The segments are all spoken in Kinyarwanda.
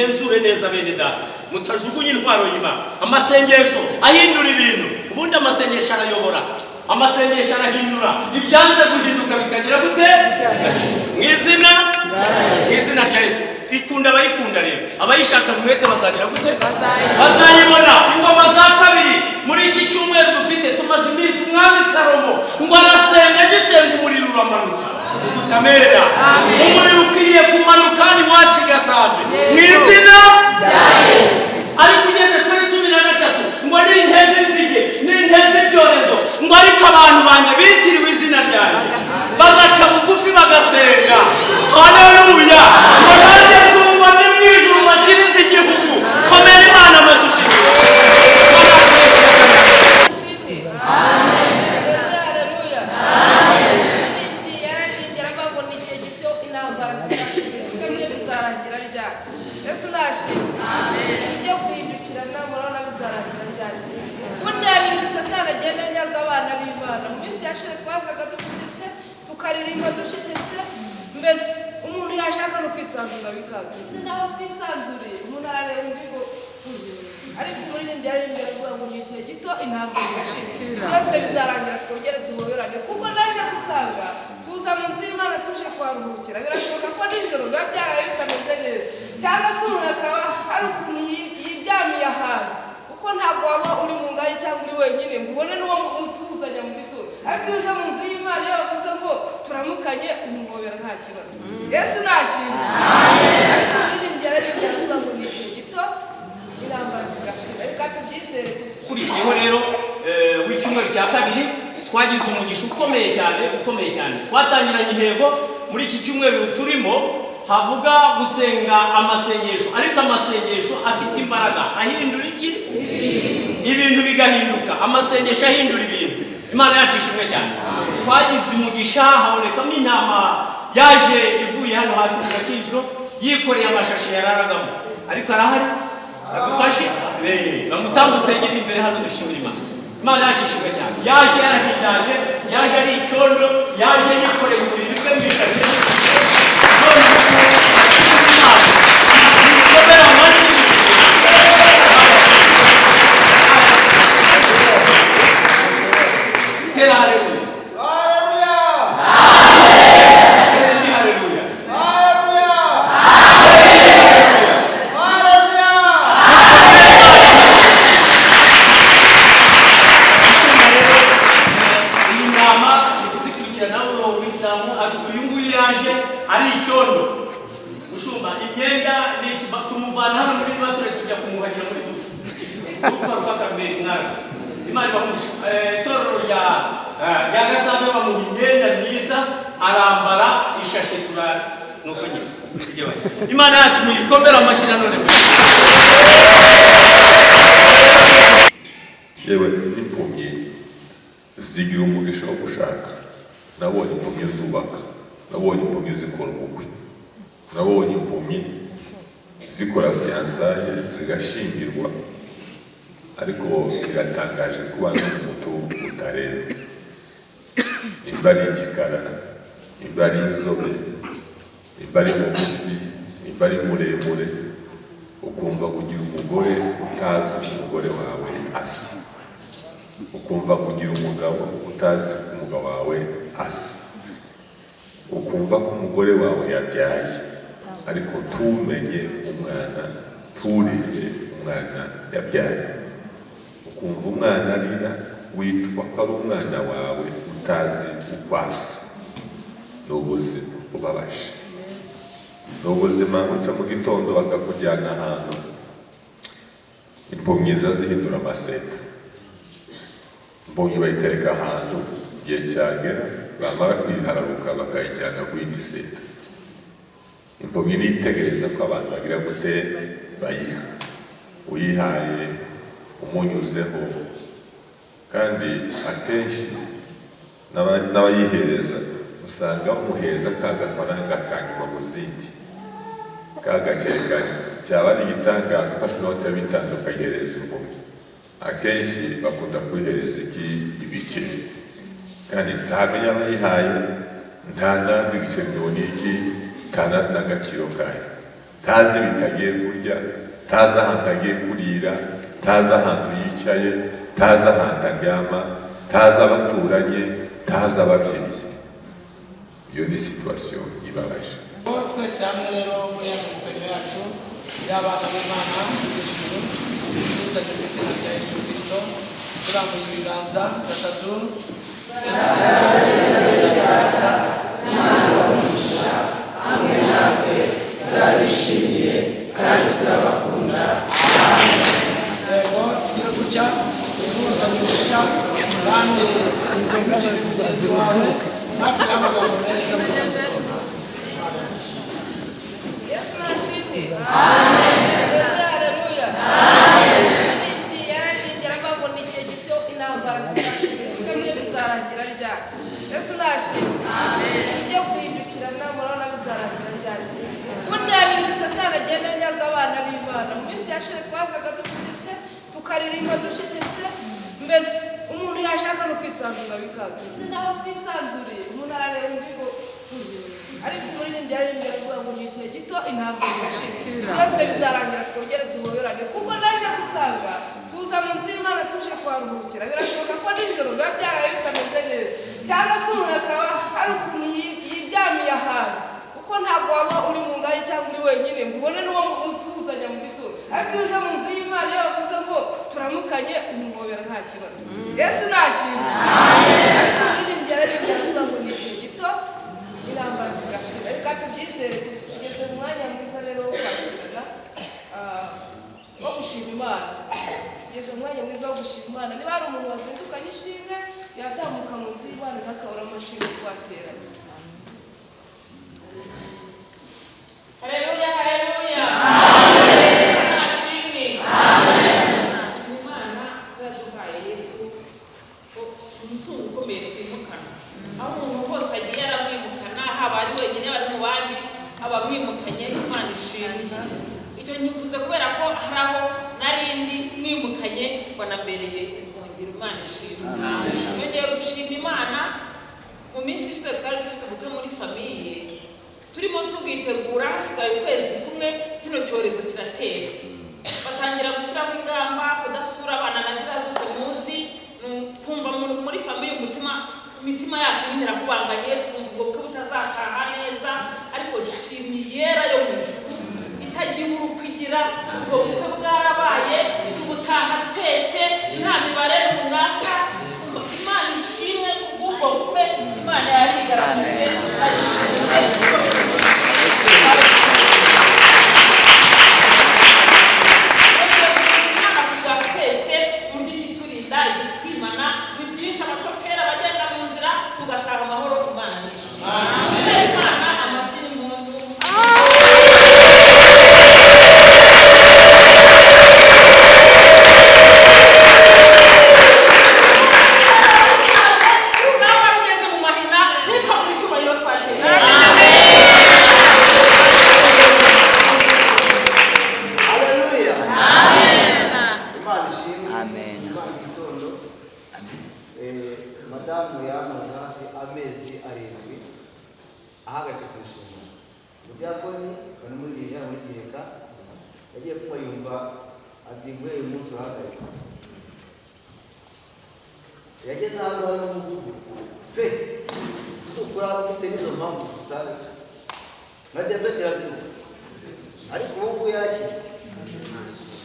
mugenzure neza bene data mutajugunye intwaro y'Imana amasengesho ahindura ibintu ubundi amasengesho arayobora amasengesho arahindura ibyanze guhinduka bikagira gute mwizina rya Yesu ikunda abayikunda rero abayishaka mwete bazagira gute bazayibona ingoma za kabiri muri iki cyumweru dufite tumaze iminsi umwami Salomo ngo arasenga gisenga umuriro uramanuka utamera umuriro ukwiye kumanuka ni wacu Gasaje mwizina rya Yesu ariko ugeze kuri 13 ngo ni inteze nzige ni inteze byorezo ngo ariko abantu banje bitiriwe izina ryayo bagaca bugufi bagasenga haleluya murande kumva ni mwijuru makiriza igihugu komera Imana amasushimwe Yesu nashimwe ibyo kwindukirana murabona bizarangira ryari ubundi hari ibintu Satani agenda anyaga abana b'Imana mu minsi yashize twazaga ducecetse tukaririmba ducecetse mbese umuntu yashaka no kwisanzura bikaga naho twisanzuriye umuntu arareba imbigo kuzuye ariko muri ndi yaririmbye avuga ngo ni igihe gito intambwe yashimye byose bizarangira twongere duhoberane kuko naje gusanga tuza mu nzu y'Imana tuje kwaruhukira birashoboka ko nijoro biba byaraye bitameze neza cyangwa se umuntu akaba hari ukuntu yiryamiye ahantu kuko ntabwo waba uri mu ngari cyangwa uri wenyine ngo ubone n'uwo musuhuzanya mu gitondo ariko iyo uje mu nzu y'Imana iyo bavuze ngo turamukanye umuhobera nta kibazo Yesu nashimwe ariko iririmbye ararimbye avuga ngo ni igihe gito intambara zigashira reka tubyizere kurikiyeho rero w'icyumweru cya kabiri twagize umugisha ukomeye cyane twatangiranye intego muri iki cyumweru turimo havuga gusenga amasengesho ariko amasengesho afite imbaraga ahindura iki ibintu bigahinduka amasengesho ahindura ibintu Imana yacu ishimwe cyane twagize umugisha habonekamo intama yaje ivuye hano hasi mu Gakinjiro yikoreye amashashi yararagamo ariko arahari agufashe bamutambutse yiri imbere hano dushimira Imana yacu ishimwe cyane yaje yarahindanye yaje ari icondo yaje yikoreye ibintu bwe mwishaje Imana yacu muyikomera amashira none yewe impumyi zigira umugisha wo gushaka nabonye impumyi zubaka nabonye impumyi zikora ubukwe nabonye impumyi zikora fiyansaye zigashingirwa ariko biratangaje kuba n'umuntu utareba nimba ari igikara nimba ari inzobe nimba ari mugufi nimba ari muremure ukumva kugira umugore utazi umugore wawe asa ukumva kugira umugabo utazi umugabo wawe asa ukumva ko umugore wawe yabyaye ariko tumenye umwana turire umwana yabyaye ukumva umwana arira witwa ko ari umwana wawe utazi uko asa ni ubuzima bubabaje ni ubuzima uca mu gitondo bakakujyana ahantu impumyi ziba zihindura amaseta impumyi bayitereka ahantu igihe cyagera bamara kwihararuka bakayijyana kuyindi seta impumyi nitegereza ko abantu bagira gute bayiha uyihaye umunyuzeho kandi akenshi n'abayihereza usanga umuheza kagafaranga kanyuma mu zindi kagaceka cyaba ari igitangaza ufashe inote ya 5 ukayihereza impumyi akenshi bakunda kuyihereza ibiceri kandi ntamenya abayihaye ntanazi igiceri ni iki ntanazi n'agaciro kayo ntazi ibintu agiye kurya, ntazi ahantu agiye kurira, ntazi ahantu yicaye, ntazi ahantu aryama, ntazi abaturanyi, ntazi ababyeyi. Iyo ni situwasiyo ibabaje. Twese hamwe rero muri ya kompanyi yacu y'abana b'Imana y'ijuru tuzanye mu izina rya Yesu Kristo turambuye ibiganza gatatu hamwe natwe turabishimiye kandi turabakunda. Yego tugira gutya dusuhuzanye umugisha kandi ibyo bigenzi wawe natwe amagambo meza mu Yesu nashimwe. Amen. Haleluya. Amen. Yaririmbye aravuga ngo igihe gito intambara zizashira isomye bizarangira ryari. Yesu nashimwe. Amen. Ibyo guhindukirana murabona bizarangira ryari. Ubundi hari ibintu Satani agenda anyaga abana b'Imana. Mu minsi yashize twazaga ducecetse tukaririmba ducecetse mbese umuntu yashaka no kwisanzura bikanga. Naho twisanzuriye umuntu arareba ngo ariko umuririmbyi yaririmbye aravuga ngo ni igihe gito intambara zizashira byose bizarangira twongere duhoberane kuko naje gusanga tuza mu nzu y'Imana tuje kwaruhukira birashoboka ko nijoro biba byaraye bitameze neza cyangwa se umuntu akaba ari ukuntu yiryamiye ahantu kuko ntabwo waba uri mu ngayi cyangwa uri wenyine ngo ubone n'uwo musuhuzanya mu gitondo ariko iyo uje mu nzu y'Imana iyo bavuze ngo turamukanye umuhobera nta kibazo. Yesu nashimwe. Ariko umuririmbyi yaririmbye aravuga ngo ni igihe gito intambara zigashira. Reka tubyizere tugeze mu mwanya mwiza rero wo kwakirana wo gushima Imana. Tugeze mu mwanya mwiza wo gushima Imana. Niba hari umuntu wasindukanye ishimwe yatambuka mu nzu y'Imana n'akabura amashimwe twateranye. Haleluya, haleluya. Amen. Nashimwe. Amen. Imana yaduhaye Yesu umutungo ukomeye twimukana. Aho umuntu wose agiye aramwimukana haba ari wenyine bari mu bandi abamwimukanye Imana ishimwe. Icyo nyivuze kubera ko hari aho narindi mwimukanye banabereye kongera Imana ishimwe. Ngiye gushima Imana mu minsi ishize twari dufite ubukwe muri famiye turimo tubwitegura hasigaye ukwezi kumwe kino cyorezo kiratera batangira gushyiraho ingamba kudasura abana na ziriya zose munsi kumva muri famiye imitima yacu yinjira kubanganye twumva ubwo butazataha neza ariko shimiyera yo mu ijuru itagira ukwishyira ubwo bukwe bwarabaye tubutaha twese nta mibare runaka Imana ishimwe kubw'ubwo bukwe Imana yarigaragaje madamu yamaze hafi amezi arindwi ahagaze ku nshingano. Umudiyakoni bari muri iriya muri giheka yagiye kuba yumva ati nguhe uyu munsi uhagaze. Yageze aho ngaho n'umuvuduko pe ukura ufite n'izo mpamvu gusa na diyabete irabyuka ariko ubu ngubu yarakize.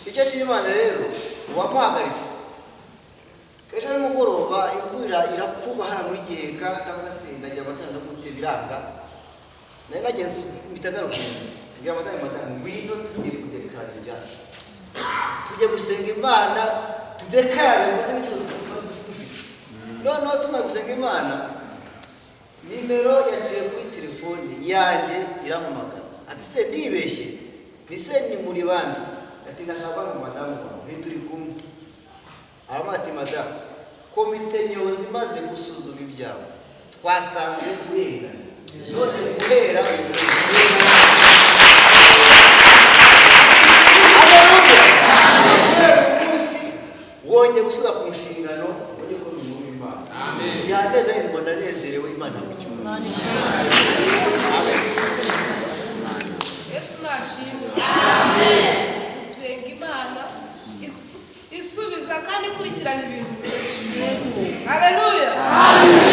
Icyo ashima Imana rero uwamuhagaritse ejo nimugoroba imvura irakuba hano muri giheka cyangwa se ndagira amatara no gute biranga nari nagenze imitagaruka ngira amatara ngwino tugiye kudekara ibyacu tujye gusenga Imana tudekare maze n'icyo noneho tumara gusenga Imana nimero yaciye kuri telefone yanjye irampamagara ati se ndibeshye ni se ni muri bandi ati ndashaka mu madamu wawe turi kumwe aramati madamu komite nyobozi maze gusuzuma ibyawe twasanze guhera none guhera umunsi wongeye gusubira ku nshingano wongeye ko n'umuntu w'Imana yaneze ngo ndanezerewe Imana mu cyuma. Yesu nashimwe. Gusenga Imana isubiza kandi ikurikirana ibintu bucece. Haleluya.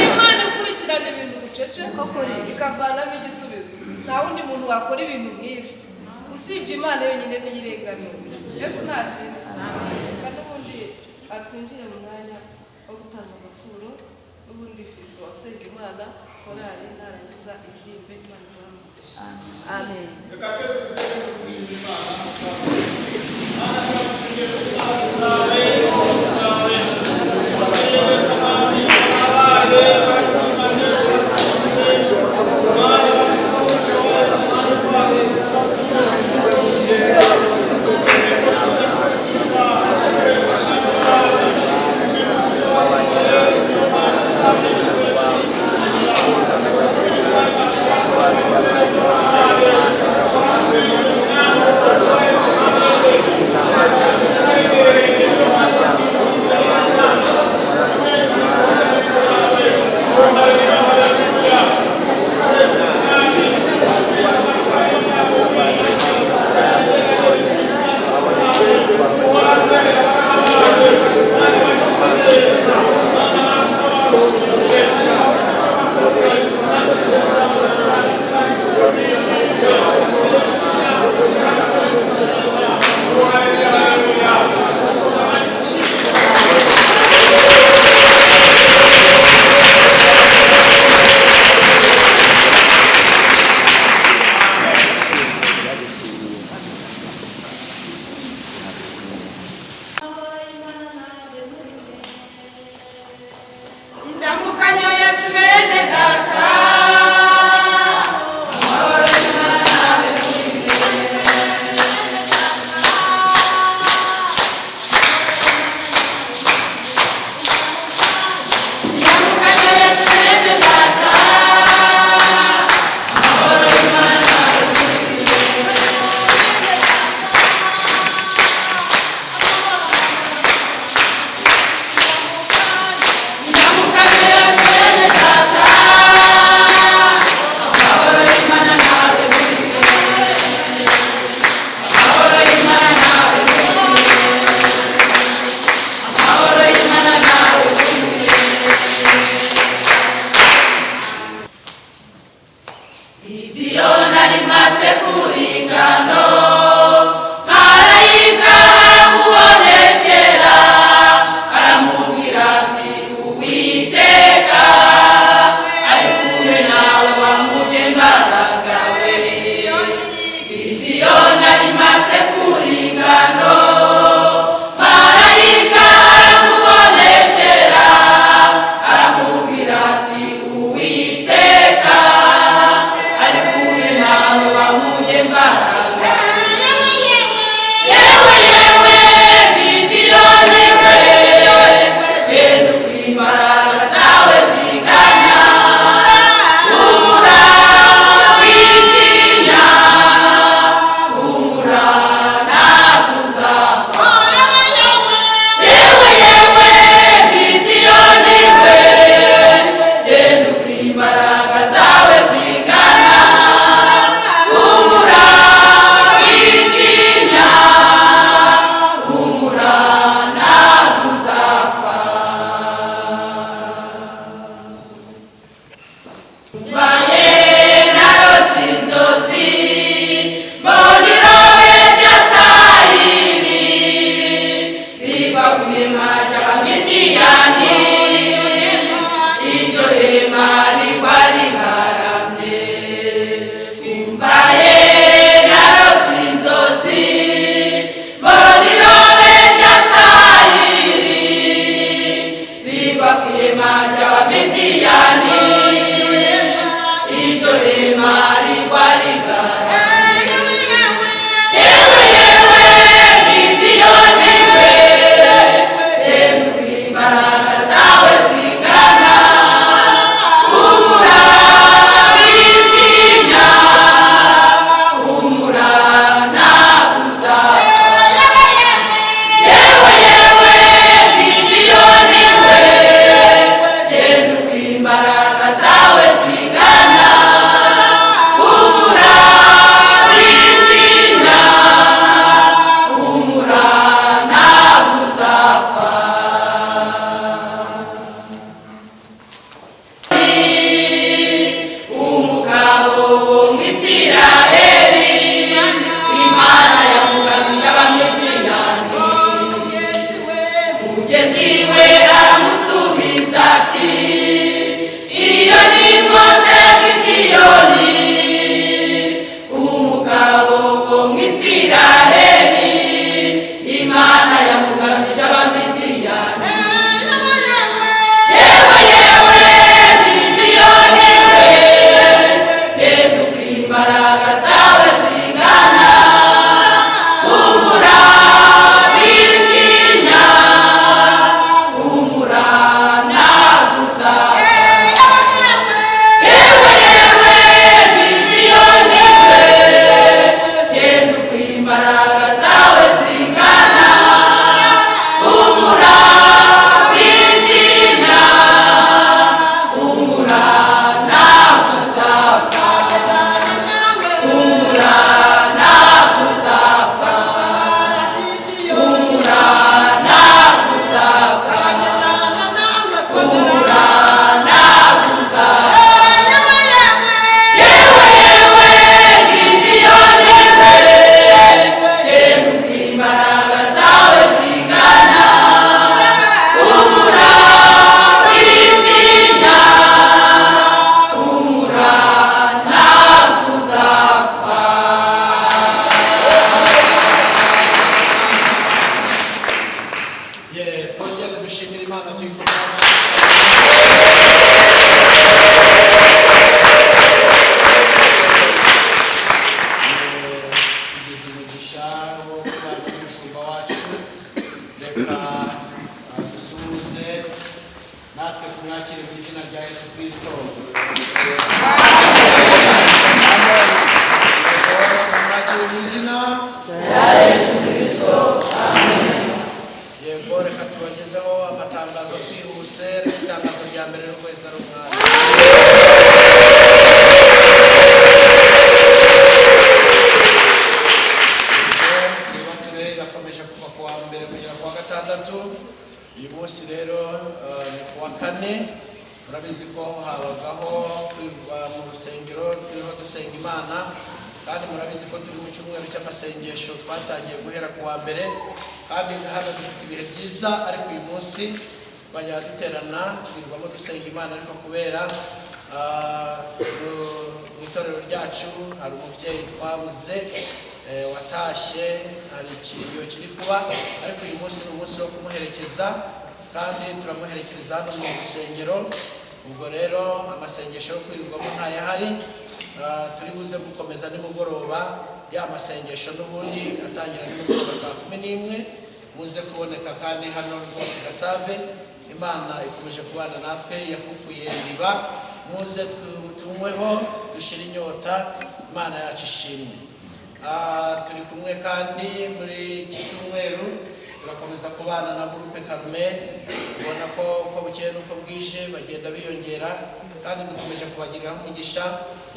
Imana ikurikirana ibintu bucece ikavanamo igisubizo. Nta wundi muntu wakora ibintu nk'ibi usibye Imana yonyine niyirenganura. Yesu nashimwe. Kandi ubundi atwinjire mu mwanya wo gutanga amaturo n'ubundi Fisto wasenga Imana korali narangiza indirimbe Imana imuhamugisha. Amen. Reka twese tujye gushimira Imana turamushimiye kuzaza zawe Imbaraga mugenzi we aramusubiza ati iyo ni ngombwa Gideyoni umugabo wo mu Isiraheli Imana yamugamije Abamidiyani yewe Gideyoni genda uko imbaraga zawe zingana humura witinya humura ntaguzapfa yewe Gideyoni genda uko imbaraga zawe zingana humura witinya humura ntaguzapfa humura ntaguzapfa humura ntaguzapfa humura ntaguzapfa yewe Gideyoni genda uko imbaraga zawe zingana humura witinya humura ntaguzapfa. twongere dushimire Imana tuyikomere tugize umugisha wo kubana n'umushumba wacu reka dusuhuze natwe tumwakire mu izina rya Yesu Kristo tumwakire mu izina Ya Yesu Kristo. yego reka tubagezeho amatangazo twihuse itangazo rya mbere no kwesa ari umwanya ibature irakomeje kuva ku wa mbere kugera ku wa gatandatu uyu munsi rero ni ku wa kane murabizi ko habagaho mu rusengero turiho dusenga Imana kandi murabizi ko turi mu cyumweru cy'amasengesho twatangiye guhera ku wa mbere kandi hano dufite ibihe byiza ariko uyu munsi twajya duterana twirirwamo dusenga Imana ariko kubera mu itorero ryacu hari umubyeyi twabuze watashye hari ikiriyo kiri kuba ariko uyu munsi ni umunsi wo kumuherekeza kandi turamuherekereza hano mu rusengero ubwo rero amasengesho yo kwirirwamo ntayahari turi buze gukomeza nimugoroba ya masengesho n'ubundi atangira nimugoroba saa 11 muze kuboneka kandi hano rwose Gasave Imana ikomeje kubana natwe yafukuye riba muze tunyweho dushira inyota Imana yacu ishimwe turi kumwe kandi muri iki cyumweru turakomeza kubana na groupe Carmel ubona ko uko bukeye n'uko bwije bagenda biyongera kandi dukomeje kubagiriraho umugisha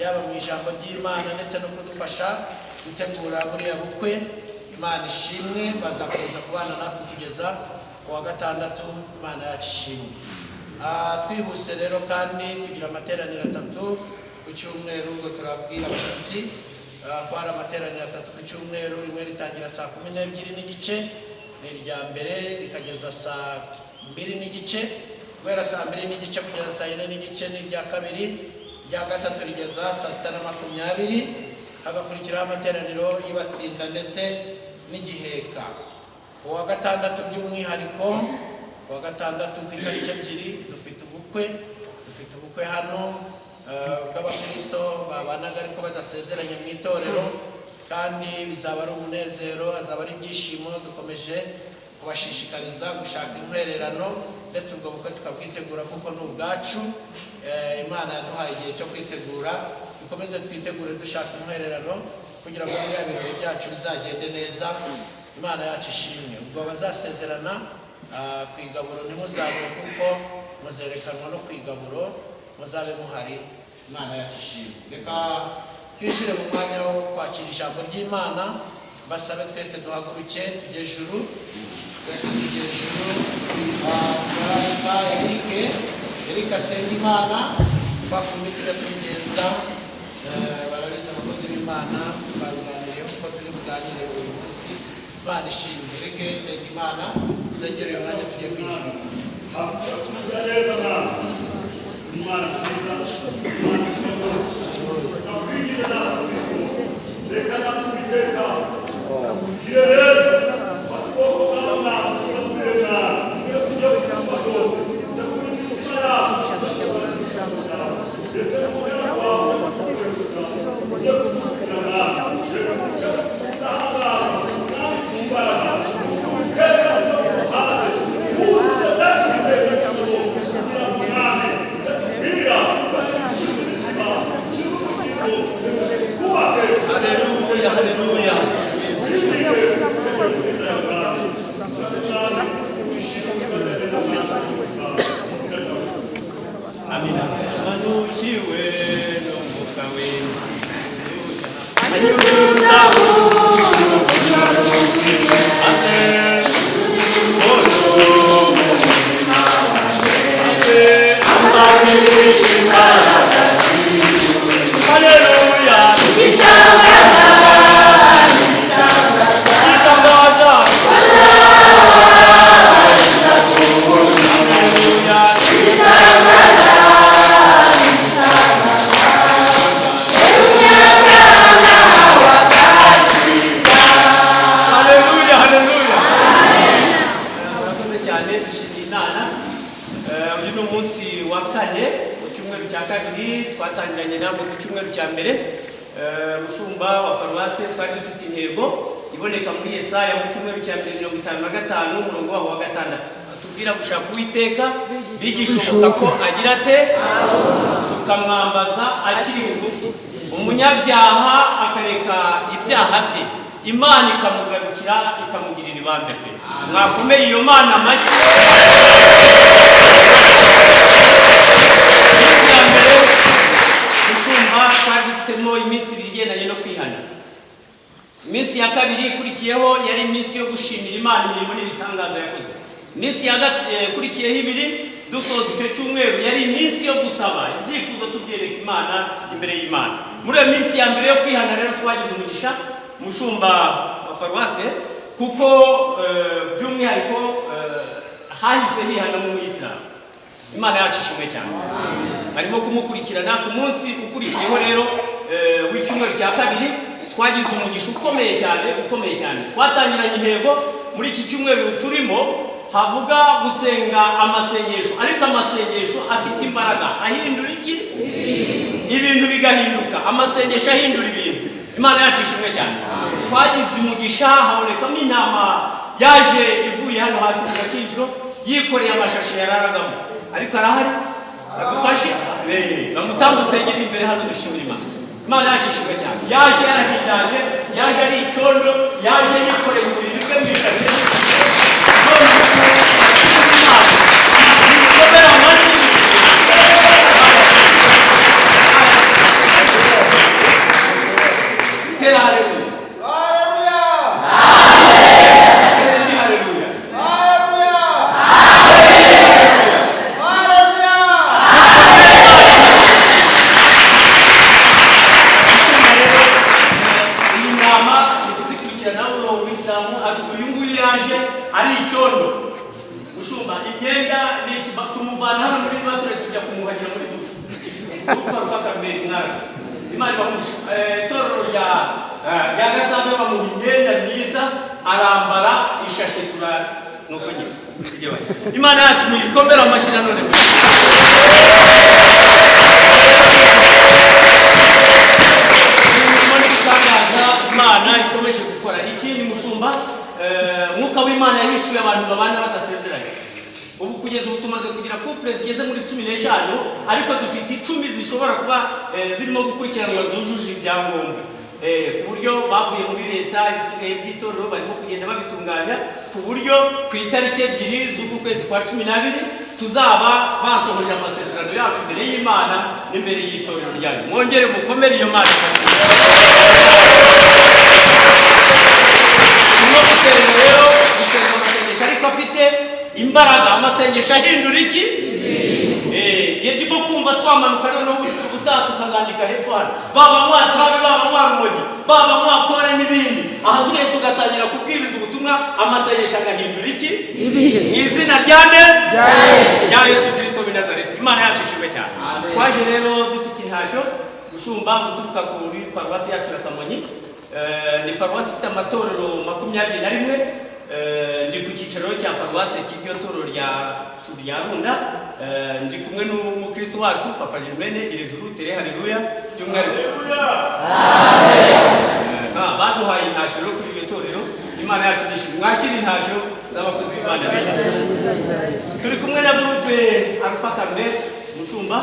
yaba mu ijambo ry'Imana ndetse no kudufasha gutegura buriya bukwe Imana ishimwe bazakomeza kubana natwe kugeza ku wa gatandatu Imana yacu ishimwe twihuse rero kandi tugira amateraniro 3 ku cyumweru ubwo turabwira abashyitsi kwara amateraniro 3 ku cyumweru rimwe ritangira saa 12 n'igice ni irya mbere rikageza saa 2 n'igice guhera saa 2 n'igice kugeza saa 4 n'igice ni irya kabiri irya gatatu rigeza saa 6:20 hagakurikiraho amateraniro y'Ibatsinda ndetse n'Igiheka uwa gatandatu by'umwihariko uwa gatandatu ku itariki 2 dufite ubukwe hano bw'abakristo babanaga ariko badasezeranye mu itorero kandi bizaba ari umunezero azaba ari ibyishimo dukomeje kubashishikariza gushaka intwererano ndetse ubwo bukwe tukabwitegura kuko ni ubwacu Imana yaduhaye igihe cyo kwitegura dukomeze twitegure dushaka intwererano kugira ngo biriya birori byacu bizagende neza Imana yacu ishimwe ubwo bazasezerana ku igaburo ntimuzabure kuko muzerekanwa no ku igaburo muzabe muhari Imana yacu ishimwe reka twinjire mu mwanya wo kwakira ijambo ry'Imana basabe twese duhaguruke tujye juru twese tujye juru Erika Sengimana bakundi tujya tubigenza barabizi abakozi b'Imana baruganiriye kuko turi buganire uyu munsi Imana ishimwe reke senga Imana sengera uyu mwanya tugiye kwinjira Haleluya, haleluya. Amina. Manukiwe n'umwuka w'Imana. Anyuza twatangiranye namwe mu cyumweru cya mbere mushumba wa paruwase twari dufite intego iboneka muri Yesaya mu cyumweru cya mbere 55 umurongo waho wa 6 atubwira gushaka Uwiteka bigishoboka ko agira ate tukamwambaza akiri bugufi umunyabyaha akareka ibyaha bye Imana ikamugarukira ikamugirira ibambe pe mwakomeye iyo Mana amashyi iminsi bigendanye no kwihana iminsi ya kabiri ikurikiyeho yari iminsi yo gushimira Imana imirimo n'ibitangaza yakoze iminsi yakurikiyeho ibiri dusoza icyo cyumweru yari iminsi yo gusaba ibyifuzo tubyereka Imana imbere y'Imana muri iyo minsi ya mbere yo kwihana rero twagize umugisha mushumba wa paruwase kuko by'umwihariko hahise hihana mu Islam Imana yacishimwe cyane arimo kumukurikirana ku munsi ukurikiyeho rero w'icyumweru cya kabiri twagize umugisha ukomeye cyane twatangiranye intego muri iki cyumweru turimo havuga gusenga amasengesho ariko amasengesho afite imbaraga ahindura iki ibintu bigahinduka amasengesho ahindura ibintu Imana yacishimwe cyane twagize umugisha habonekamo intama yaje ivuye hano hasi mu Gakinjiro yikoreye amashashi yararagamo ariko arahari agufashe bamutambutse yegera imbere hano dushimira Imana yacishijwe cyane yaje yarahindanye yaje ari icondo yaje yikoreye ibintu bwe mwishaje tera haleluya ari icondo mushumba imyenda tumuvana hano muri bature tujya kumuhagira muri dushe kuko rufaka mbere nara Imana bamusha tororo ya gasaza bamuha imyenda myiza arambara ishashe tura nuko nyine sije waye Imana yacu muyikomera amashira none Imana ikomeje gukora ikindi mushumba mwuka w'Imana yahishuye abantu babana badasezeranye ubu kugeza ubu tumaze kugira couple zigeze muri 15 ariko dufite 10 zishobora kuba zirimo gukurikiranwa zujuje ibyangombwa ku buryo bavuye muri leta ibisigaye by'itorero barimo kugenda babitunganya ku buryo ku itariki 2 z'ukwezi kwa 12 tuzaba basohoje amasezerano yabo imbere y'Imana n'imbere y'itorero ryayo mwongere mukomere iyo Mana ariko afite imbaraga amasengesho ahindura iki ndimo kumva twamanuka noneho gutaha tukagandika hepfo hano, baba mwatabe, baba mwarumogi, baba mwakora n'ibindi. Ahasigaye tugatangira kubwiriza ubutumwa, amasengesho agahindura iki? Mu izina rya nde? Rya Yesu Kristo w'i Nazareti. Imana yacu ishimwe cyane. Twaje rero dufite intashyo gushumba guturuka kuri paruwasi yacu ya Kamonyi. Ni paruwasi ifite amatorero 21. Ndi ku cyicaro cya paruwasi cy'iryo torero rya Runda. Ndi kumwe n'umukristo wacu Papa Germaine Girejuru tere haleluya by'umwihariko baduhaye intashyo kuri iryo torero. Imana yacu nishimwe. Mwakira intashyo z'abakozi b'Imana b'Yesu. Turi kumwe na groupe Alpha Carmel Mushumba.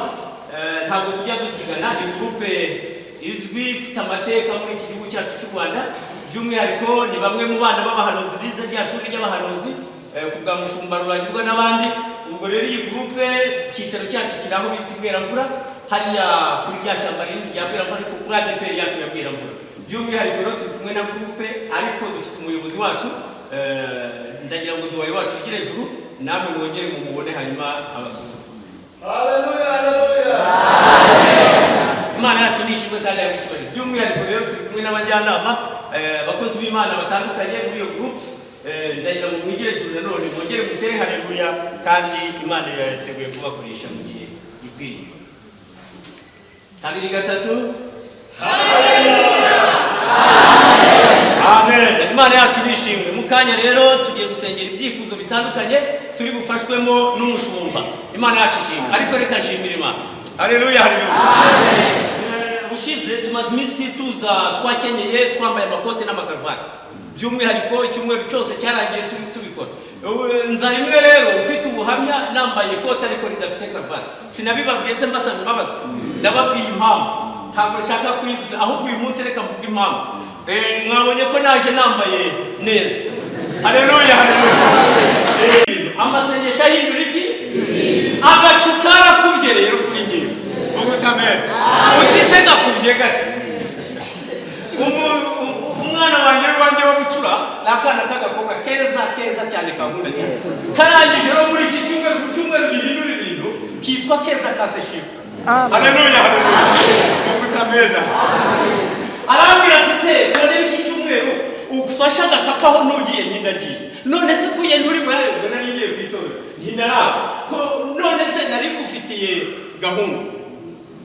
Ntabwo tujya dusigana, ni groupe izwi ifite amateka muri iki gihugu cyacu cy'u Rwanda. By'umwihariko ni bamwe mu bana b'abahanuzi bize rya shuri ry'abahanuzi kubwa Mushumba Ruragirwa n'abandi. Ubwo rero iyi groupe cyicaro cyacu kiraho bita Bweramvura, hariya kuri rya shyamba rinini rya Bweramvura, ariko kuri ADPR yacu ya Bweramvura. By'umwihariko rero turi kumwe na groupe, ariko dufite umuyobozi wacu, ndagira ngo duwaye wacu Girejuru, namwe mwongere mumubone hanyuma abasuhuza. Haleluya, haleluya. Imana yacu nishimwe kandi yabishobora. By'umwihariko rero turi kumwe n'abajyanama abakozi b'Imana batandukanye muri iyo groupe. Ndagira ngo Girejuru nanone mwongere mutere haleluya, kandi Imana yateguye kubakoresha mu gihe gikwiye. Kabiri gatatu. Amen. Imana yacu nishimwe. Mukanya rero tugiye gusengera ibyifuzo bitandukanye turi bufashwemo n'umushumba. Imana yacu ishimwe. Ariko reka nshimire Imana. Haleluya, haleluya. Amen. Ushize tumaze iminsi tuza twakenyeye twambaye amakote n'amakaruvati. By'umwihariko icyumweru cyose cyarangiye tubikora. Nza rimwe rero mfite ubuhamya nambaye ikote ariko ridafite karuvati. Sinabibabwiye se mbasaba imbabazi. Ndababwiye impamvu. Ntabwo nshaka kwisubiza, ahubwo uyu munsi reka mvuge impamvu. Mwabonye ko naje nambaye neza. Haleluya, haleluya. Amasengesho ahindura iki? Agacu karakubye rero kuri njyewe. Ubutamera. Utise gakubye gati. Umwana wanjye wo gucura nakana kagakobwa keza cyane kankunda cyane. Karangije rero muri iki cyumweru gihindura ibintu kitwa Keza Kase Shifu. Haleluya, haleluya. Ubutamera. Arambwira ati se none iki cyumweru ugufasha gakapaho nugiye ntindagiye. None se kuye nturi muri ubwo nari ngiye kwitora. Ntindara ko none se nari gufitiye gahunda.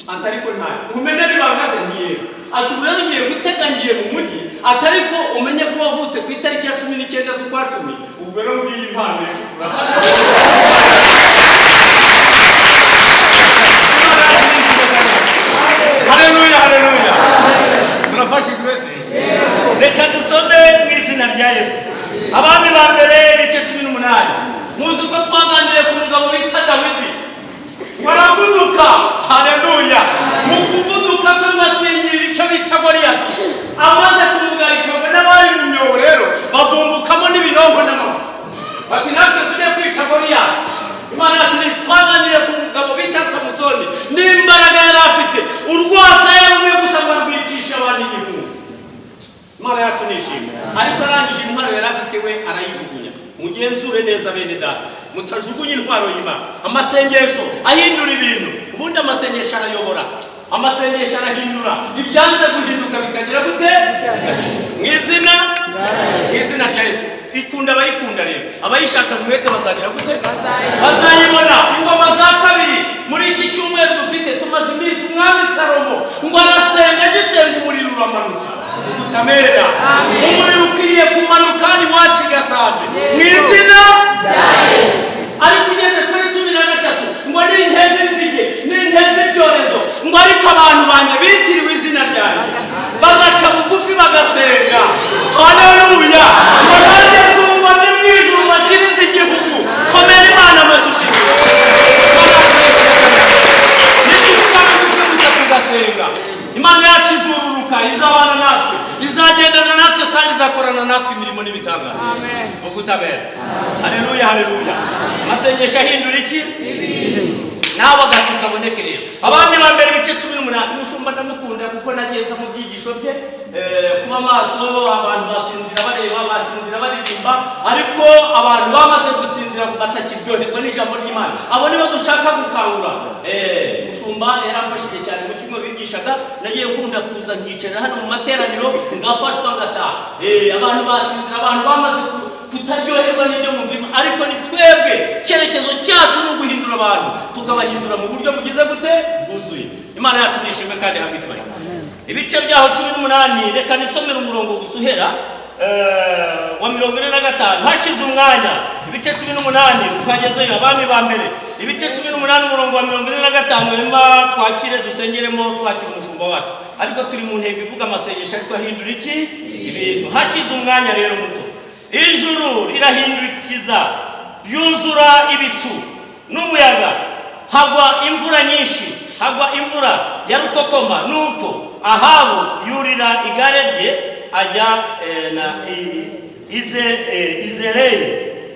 Antariko nta. Umenya ari bagaze ngiye. Ati buriya ngiye gutegangiye mu mujyi, atariko umenye ko wavutse ku itariki ya 19 z'ukwa 10. Ubwo rero ngiye impano yashufura. Haleluya, haleluya. Turafashijwe se. Reka dusome mu izina rya Yesu. Abami ba mbere ibice 18. Muzi ko twaganiriye ku mugabo bita Dawidi. Waravuduka. Haleluya. Mu kuvuduka kw'amasingira icyo bita Goliyati. Amaze kumugarika n'abari mu nyobo rero bavumbukamo n'ibinongo n'amahwa. Bati natwe tujye kwica Goliyati. Imana yacu twaganiriye ku mugabo bita Samusoni. N'imbaraga yari afite. Urwasa yarumwe gusa barwicisha abantu igihumbi. Imana yacu nishimye. Ariko arangije intwaro yari afite we arayijugunya. Mugenzure neza bene data. Mutajugunye intwaro y'Imana. Amasengesho ahindura ibintu. Ubundi amasengesho arayobora. Amasengesho arahindura. Ibyanze guhinduka bikagira gute? Mu izina rya Yesu. Ikunda abayikunda rero. Abayishaka umwete bazagira gute? Bazayibona. Ingoma za kabiri muri iki cyumweru dufite tumaze iminsi umwami Salomo ngo arasenga gisenga umuriro uramanuka. Ubutamera. Umuriro ukwiye kumanuka ni wacu Gasanze. Mu izina rya Yesu. Ariko ugeze kuri 13 ngo n'inteze nzige n'inteze ibyorezo ngo ariko abantu banjye bitiriwe izina ryanjye bagaca bugufi bagasenga. Haleluya. Mwanjye tumva n'imwijuru bakiriza igihugu. Komera Imana amasushije. N'igihugu gusa tugasenga. Imana yacu izururuka izabana natwe, izagendana natwe kandi izakorana natwe imirimo n'ibitanga. Amen. Ubutabera. Haleluya, haleluya. Amasengesho ahindura iki? nawe agacu kaboneke rero. Abami ba mbere ibice 18 umushumba ndamukunda kuko nagenza mu byigisho bye kuba maso abantu basinzira bareba basinzira baririmba ariko abantu bamaze gusinzira batakiryoherwa n'ijambo ry'Imana abo nibo dushaka gukangura. Umushumba yaramfashije cyane mu kimwe bigishaga nagiye nkunda kuza nkicara hano mu materaniro ngafashwa ngataha. Abantu basinzira abantu bamaze kutaryoherwa n'ibyo mu nzima ariko ni twebwe cyerekezo cyacu no guhindura abantu tukabahindura mu buryo bugize gute buzuye. Imana yacu nishimwe kandi habicwaye. Ibice byaho 18 reka nisomera umurongo gusuhera wa 45 hashize umwanya ibice 18 twagezeyo abami ba mbere ibice 18 umurongo wa 45 hema twakire dusengeremo twakira umushumba wacu ariko turi mu ntego ivuga amasengesho ariko ahindura iki ibintu. Hashize umwanya rero muto ijuru rirahindukiza ryuzura ibicu n'umuyaga hagwa imvura nyinshi hagwa imvura ya rutotoma nuko Ahabu yurira igare rye ajya na Izereli.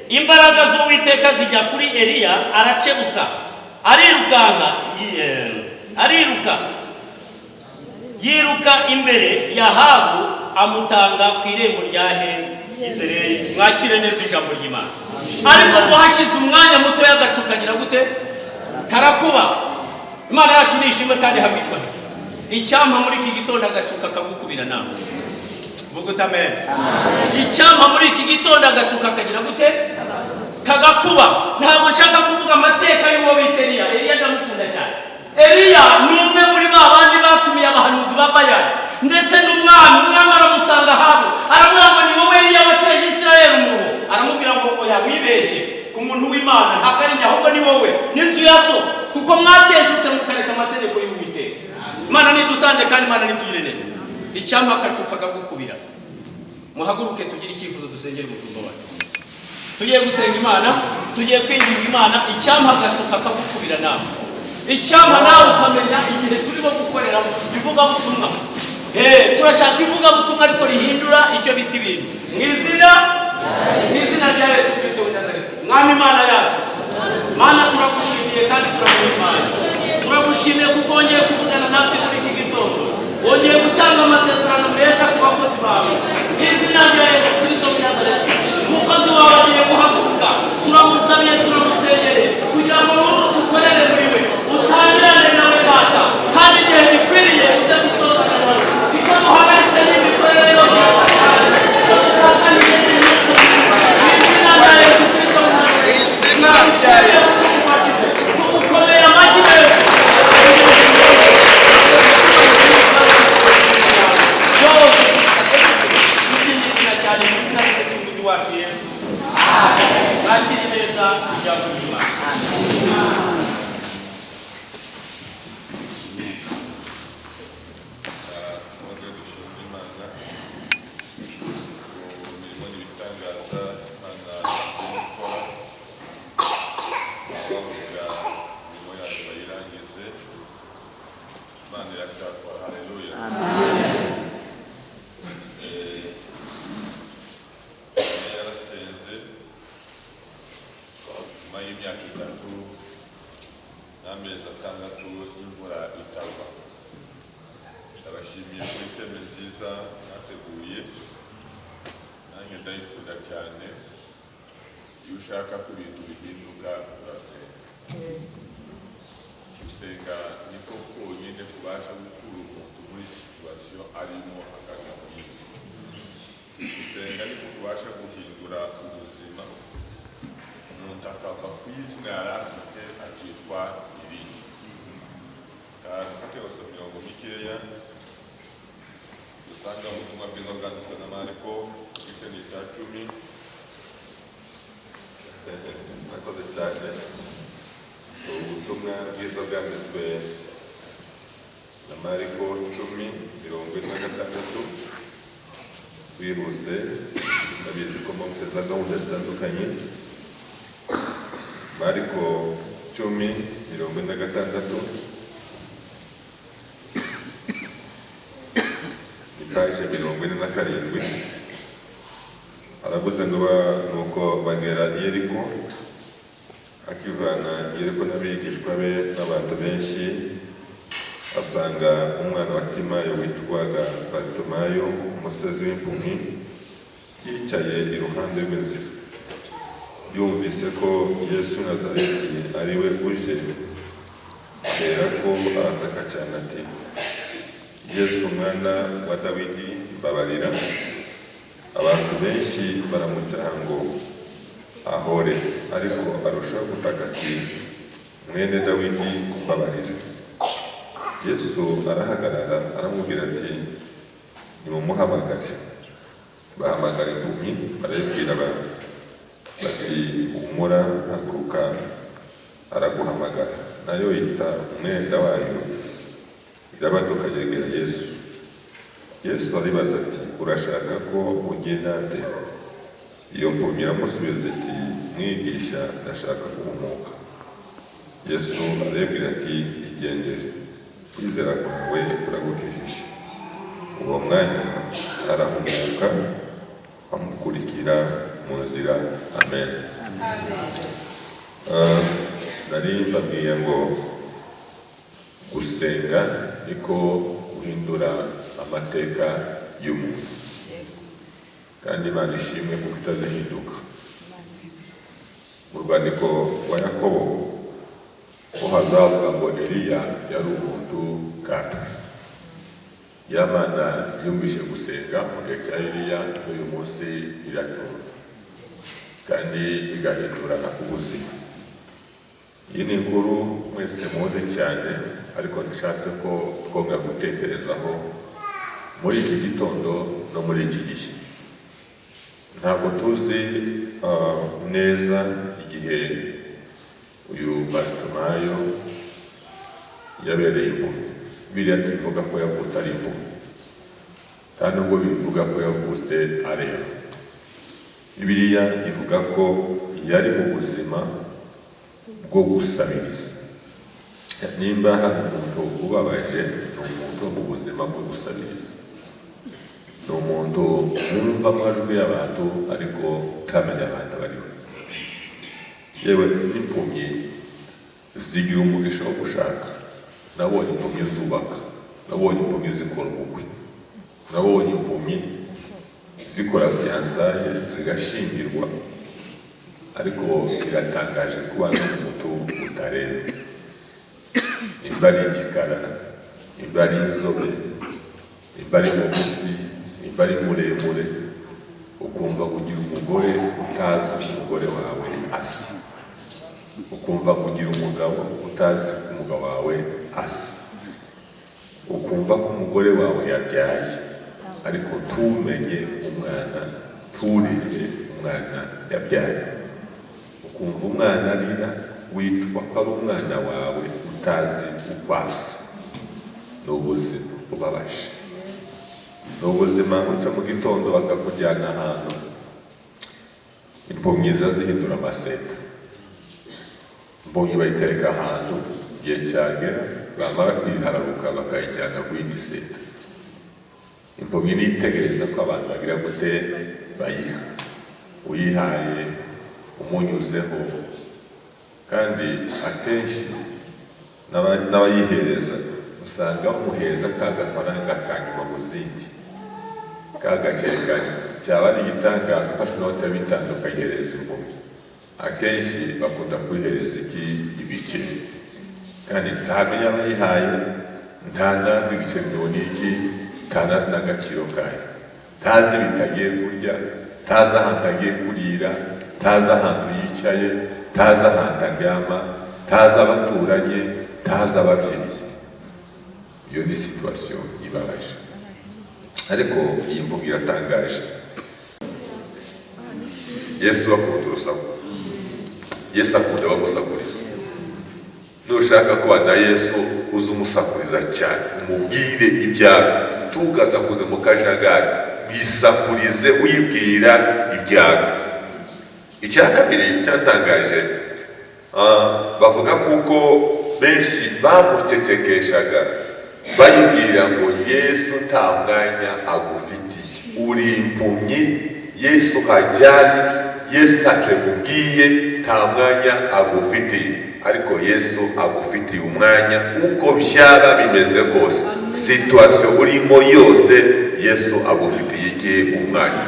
Imbaraga z'Uwiteka zijya kuri Eliya aracebuka yiruka imbere ya Ahabu amutanga ku irembo rya Izereli. Mwakire neza ijambo ry'Imana. Ariko ngo hashize umwanya muto y'agacu kagira gute karakuba. Imana yacu nishimwe kandi habicwa. Icyampa muri iki gitondo agacu kakagukubira nawe. Vuga amen. Icyampa muri iki gitondo agacu kakagira gute kagakuba. Ntabwo nshaka kuvuga amateka y'uwo bita Eliya. Eliya ndamukunda cyane. Eliya ni umwe muri babandi batumiye abahanuzi ba Bayali ndetse n'umwami aramusanga Ahabu aramubwira ngo ni wowe Eliya wateje Isirayeli umuruho. Aramubwira ngo oya wibeshye ku muntu w'Imana ntabwo ari njye ahubwo ni wowe n'inzu ya so kuko mwateshutse mukareka amategeko y'Uwiteka. Imana nidusanze kandi Imana nitugire neza. Icyampa akacupa kagukubira. Muhaguruke tugire icyifuzo dusengera umushumba wacu. Tugiye gusenga Imana, tugiye kwinginga Imana icyampa agacupa kagukubira nawe. Icyampa nawe ukamenya igihe turimo gukorera ivuga butumwa. Turashaka ivuga butumwa ariko rihindura icyo biti ibintu. Mwizina rya Yesu Kristo w'Nazareti. Mwami Imana yacu. Mana turagushimiye kandi turaguhimbaza. Turagushimiye kuko wongeye kuvugana natwe muri iki gitondo. Wongeye gutanga amasezerano meza ku bakozi bawe. Mwizina rya Yesu Kristo w'Nazareti. Umukozi wawe agiye guhaguruka. Turamusabiye turamusengere kugira ngo ukorere muri we. Utangirane nawe Data. Kandi igihe gikwiriye ujya gusohora nawe. Icyo muhagaritse n'imikorere yose. Izina rya Yesu. Tumukomeye amashyi menshi. Cyane mu izina ry'umucunguzi wacu Yesu. Mwakire neza ijambo ry'Imana. Ushaka ko ibintu bihinduka urasenga. Gusenga niko konyine kubasha gukura umuntu muri situwasiyo arimo akagahinduka. Gusenga niko kubasha guhindura ubuzima umuntu akava ku izina yari afite akitwa irindi. Dufate gusa mirongo mikeya dusanga mu butumwa bwiza bwanditswe na Mariko igice cya 10. Nakoze cyane ubutumwa bwiza bwanditswe na Mariko 10:46 bwihuse nabizi ko mufite gahunda zitandukanye. Mariko 10:46 ikaje 47 aravuze ngo nuko bagera i Yeriko akivana yereko n'abigishwa be n'abantu benshi, asanga umwana wa Timayo witwaga Bartimayo, umusozi w'impumyi, yicaye iruhande rw'inzira. Yumvise ko Yesu Nazareti ari we uje, aherako arataka cyane ati, Yesu mwana wa Dawidi, mbabarira. Abantu benshi baramucyaha ngo ahore, ariko arushaho gutaka ati, mwene Dawidi, mbabarira. Yesu arahagarara aramubwira ati, nimumuhamagare. Bahamagara impumyi, barayibwira bati, humura, haguruka, araguhamagara. Nayo yita umwenda wayo, irabaduka yegera Yesu. Yesu aribaza ati, urashaka ko ugenda nde? Iyo mpumyi iramusubiza ati, mwigisha, ndashaka guhumuka. Yesu arabwira ati, igendere, kwizera kwawe kuragukijije. Uwo mwanya arahumuka, amukurikira mu nzira. Amen. Nari mbabwiye ngo gusenga niko guhindura amateka y'umuntu, kandi Imana ishimwe kuko itazihinduka. Mu rwandiko rwa Yakobo ho hazavuga ngo Eliya yari umuntu kandi Imana yumvise gusenga mu gihe cya Eliya, n'uyu munsi iracyumva kandi igahindurana ubuzima. Iyi ni inkuru mwese muzi cyane, ariko ndashatse ko twongera gutekerezaho muri iki gitondo no muri iki gihe. Ntabwo tuzi neza igihe uyu Bartimayo yabereye impumyi. Biriya tuvuga ko yavutse ari impumyi, kandi nubwo bivuga ko yavutse areba. Bibiliya ivuga ko yari mu buzima bwo gusabiriza. Nimba hari umuntu ubabaje, ni umuntu mu buzima bwo gusabiriza. Ni umuntu wumva amajwi y'abantu ariko utamenya abantu bariho. Yewe n'impumyi zigira umugisha wo gushaka. Nabonye impumyi zubaka, nabonye impumyi zikora ubukwe, nabonye impumyi zikora fiyansaye zigashingirwa, ariko biratangaje kuba n'umuntu utareba. Nimba ari igikara, nimba ari inzobe, nimba ari mugufi, nimba ari muremure, ukumva kugira umugore utazi umugore wawe asa, ukumva kugira umugabo utazi umugabo wawe asa, ukumva ko umugore wawe yabyaye ariko tumenye umwana, turinde umwana yabyaye, ukumva umwana arira witwa ko ari umwana wawe utazi uko asa. Ni ubuzima bubabaje. Ni ubuzima uca mu gitondo bakakujyana ahantu impumyi zihindura amaseta. Impumyi bayitereka ahantu, igihe cyagera bamara kwihararuka bakayijyana kuyindi seta. Impumyi nitegereza ko abantu bagira gute bayiha, uyihaye umunyuzeho, kandi akenshi n'abayihereza usanga bamuhereza ka gafaranga kanyuma mu zindi, ka gakeka cyaba ari igitangaza ufashe inote bitanu ukayihereza impumyi. Akenshi bakunda kuyihereza ibiceri, kandi ntamenya abayihaye, ntanazi ibiceri ni iki, ntanazi n'agaciro kayo, ntazi bitagiye kurya, ntazi ahantu agiye kurira, ntazi ahantu yicaye, ntazi ahantu aryama, ntazi abaturage, ntazi ababyeyi. Iyo ni situwasiyo ibabaje, ariko iyi mvugo iratangaje. Yesu akunda urusaku, Yesu akunda abagusakuriza. Nushaka kuba na Yesu uza umusakuriza cyane, umubwire ibyawe, tugasakuze mu kajagari, bisakurize uyibwira ibyawe. Icya kabiri cyatangaje, bavuga kuko benshi bamucecekeshaga bayibwira ngo Yesu nta mwanya agufitiye, uri impumyi, Yesu hajyane Yesu ntacyo yamubwiye, nta mwanya agufitiye, ariko Yesu agufitiye umwanya uko byaba bimeze kose, situasiyo urimo yose Yesu agufitiye igihe umwanya.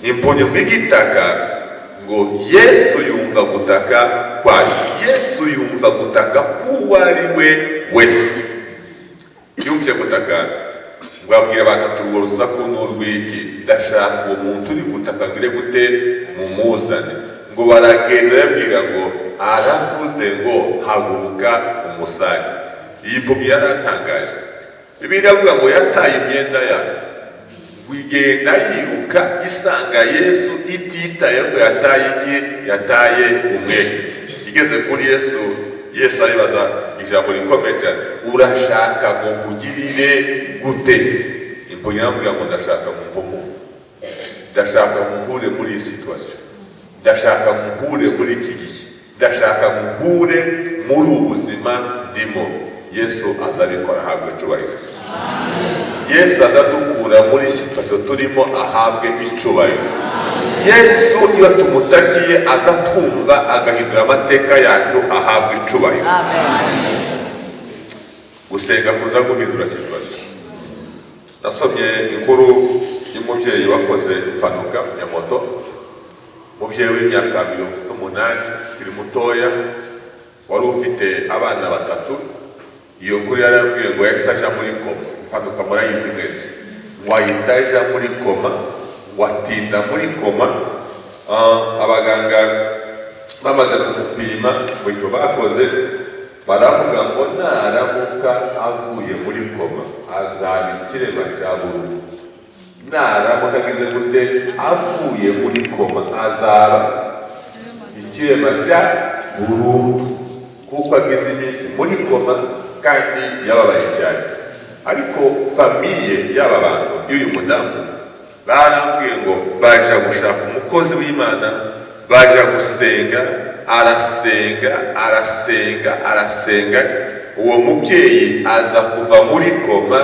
Impunyu bw'igitaka ngo Yesu yumva gutaka kwayo, Yesu yumva gutaka k'uwo ari we wese. Yumvise gutaka wabwira abantu ati urwo rusaku n'urw'iki, ndashaka uwo muntu uri gutaka ngire gute mumuzane. Ngo baragenda yabwira ngo aravuze ngo haguruka umusange. Iyi mpumyi yaratangaje. Bibiliya ivuga ngo yataye imyenda yayo, wigenda yiruka isanga Yesu ititaye ko yataye igihe, yataye umwete. Igeze kuri Yesu, Yesu aribaza ijambo rikomeye cyane, urashaka ngo nkugirire gute? Impumyi yambwira ngo ndashaka mumpumu, ndashaka muhure muri iyi situasiyo, ndashaka muhure muri iki gihe, ndashaka muhure muri ubu buzima ndimo. Yesu azabikora ahabwe icyubahiro. Yesu azadukura muri situasiyo turimo ahabwe icyubahiro. Yesu iyo tumutakiye azatwumva agahindura amateka yacu ahabwe icyubahiro. Gusenga kuza guhindura situasiyo. Nasomye inkuru y'umubyeyi wakoze impanuka ya moto, umubyeyi w'imyaka 28 iri mutoya, wari ufite abana 3. Iyo nkuru yarambwiye ngo yahise aja muri koma. Impanuka murayizi mwese, wahita aja muri koma, watinda muri koma. Abaganga bamaze kumupima ngo icyo bakoze, baravuga ngo naramuka avuye muri koma azaba ikirema cya burundu. Naramuka agize gute avuye muri koma azaba ikirema cya burundu, kuko agize iminsi muri koma kandi yababaye cyane. Ariko famiye y'aba bantu y'uyu mudamu barambwiye ngo baja gushaka umukozi w'Imana, baja gusenga, arasenga. Uwo mubyeyi aza kuva muri koma,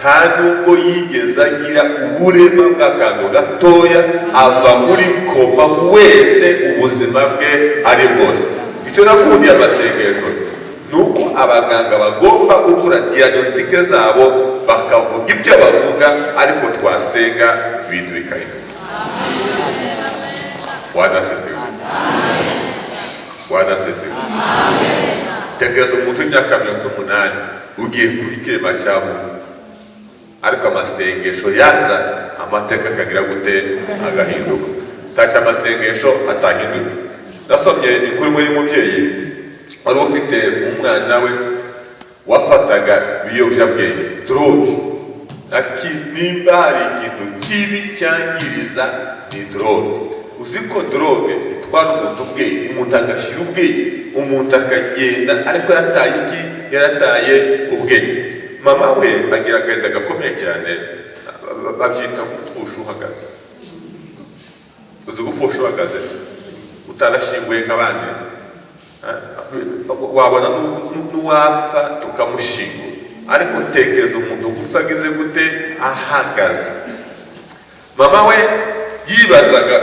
nta nubwo yigeze agira uburema bw'akantu gatoya, ava muri koma wese ubuzima bwe ari bwose. Icyo nakundiye amasengesho nuko abaganga bagomba gukora diagnostique zabo, bakavuga ibyo bavuga, ariko twasenga ibintu bikahinduka. Wanasesiwe. Tekereza umuntu w'imyaka 28 ugiye kuba ikirema cyabo, ariko amasengesho yaza amateka akagira gute agahinduka. Tacha amasengesho atahinduka. Nasomye inkuru y'umubyeyi wari ufite umwana we wafataga ibiyobyabwenge, droge. Nimba hari ikintu kibi cyangiriza ni droge. Uzi ko droge itwara umuntu ubwenge, umuntu agashira ubwenge, umuntu akagenda ariko yarataye ubwenge. Mama we agira agahinda gakomeye cyane, babyita gupfusha uhagaze. Uzi gupfusha uhagaze utarashyinguye nk'abandi, wabona n'uwapfa tukamushingura, ariko tekereza umuntu gusa agize gute ahagaze. Mama we yibazaga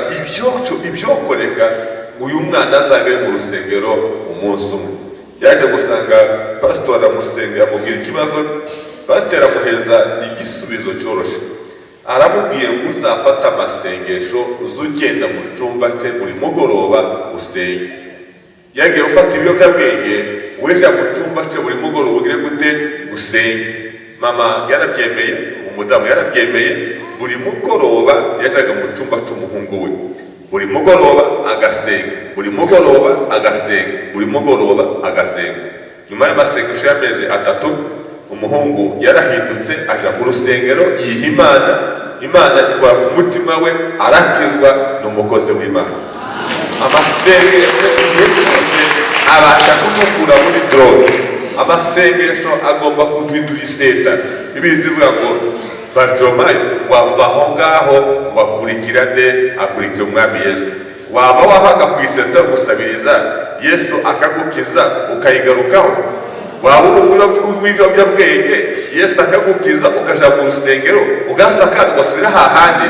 ibyokoreka uyu mwana azagaye mu rusengero umunsi umwe. Yaje gusanga pasitori aramusenga, yamubwira ikibazo, pasitori aramuheza igisubizo cyoroshye. Aramubwiye ngo uzafata amasengesho, uzugenda mu cyumba cye buri mugoroba usenge. Yagiye ufata ibiyobyabwenge, weja mu cyumba cye buri mugoroba ugire gute usenge. Mama yarabyemeye, umudamu yarabyemeye. Buri mugoroba yajaga mu cyumba cy'umuhungu we, buri mugoroba agasenga, buri mugoroba agasenga, buri mugoroba agasenga. Nyuma y'amasengesho y'amezi 3, umuhungu yarahindutse, aja mu rusengero, yiha Imana ikora ku mutima we, arakizwa n'umukozi w'Imana. Amasengesho yose abasha kumukura muri droge. Amasengesho agomba kuduhindura iseta. Bibiliya ivuga ngo Bartimayo wava aho ngaho wakurikirane akurikira umwami Yesu. Waba wahaga ku iseta gusabiriza, Yesu akagukiza ukayigarukaho. Waba w'ibiyobyabwenge, Yesu akagukiza ukaja mu rusengero ugasaka ugasubira hahandi.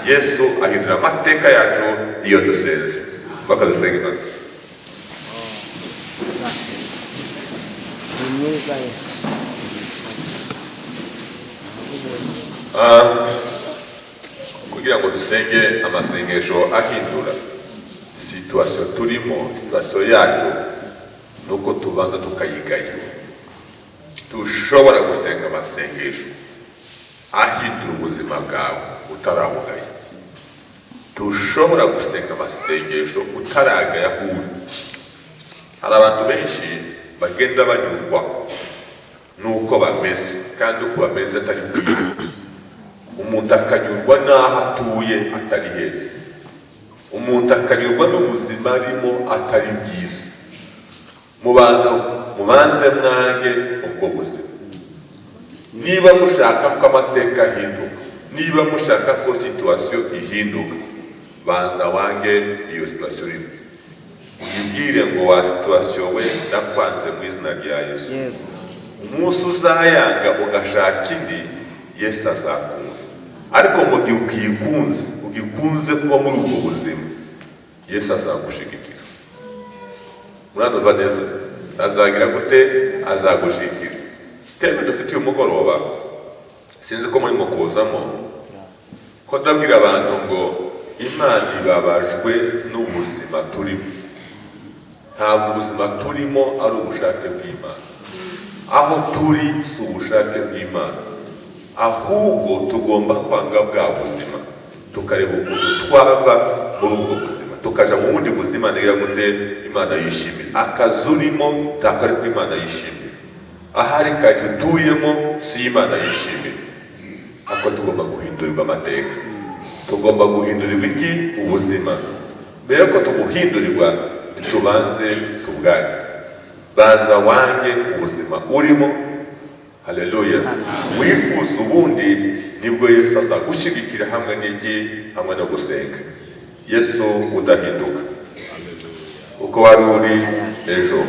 yesu ahindura amateka yacu iyo dusenze. Bakadusenga Imana. Kugira ngo dusenge amasengesho ahindura situasiyo turimo, situasiyo yacu, nuko tubanza tukayigaya. Tushobora gusenga amasengesho ahindura ubuzima bwawe utarabugaya. Tushobora gusenga amasengesho utaragaya huri. Hari abantu benshi bagenda banyurwa nuko bameze, kandi uko bameze atari bwiza. Umuntu akanyurwa n'aho atuye atari heza. Umuntu akanyurwa n'ubuzima arimo atari bwiza. Mubanze mwange ubwo buzima. Niba mushaka ko amateka ahinduka, niba mushaka ko situasiyo ihinduka, banza wange iyo situasiyo urimo. Uyibwire ngo wa situasiyo we ndakwanze mu izina rya Yesu. Umunsi uzayanga ugashaka indi, Yesu azakunze. Ariko mu gihe ugikunze kuba muri ubwo buzima, Yesu azagushigikira. Murandumva neza? Azagira gute? Azagushigikira. Teme dufite uyu mugoroba, sinzi ko murimo kuzamo, ko ndabwira abantu ngo Imana ibabajwe n'ubuzima turimo. Ntabwo ubuzima turimo ari ubushake bw'Imana. Aho turi si ubushake bw'Imana. Ahubwo tugomba kwanga bwa buzima, tukareba ukuntu twava muri ubwo buzima, tukaja mu bundi buzima ngira gute Imana yishimira. Akazi urimo ntabwo ari ko Imana yishimira. Ahari kazi utuyemo si Imana yishimira. Ako tugomba guhindurirwa amateka. Tugomba guhindurirwa iki? Ubuzima. Mbere yuko tubuhindurirwa, tubanze tubwage. Baza wange ubuzima urimo. Haleluya. Wifuza ubundi, nibwo Yesu azagushigikira hamwe n'iki? Hamwe no gusenga. Yesu udahinduka. Uko wari uri ejo,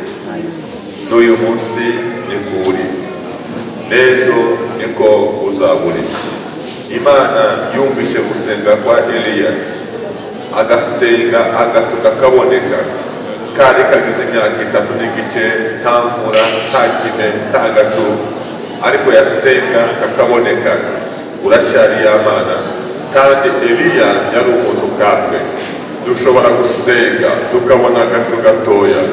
n'uyu munsi niko uri, n'ejo niko uzaba uri. Imana yumvise gusenga kwa Eliya, agasenga agatuka kaboneka. Kari kagize imyaka 3 n'igice, nta mvura, nta kime, nta gacu, ariko yasenga kakaboneka. Uracyari y'Imana. Kandi Eliya yari umuntu katwe. Dushobora gusenga tukabona agacu gatoya,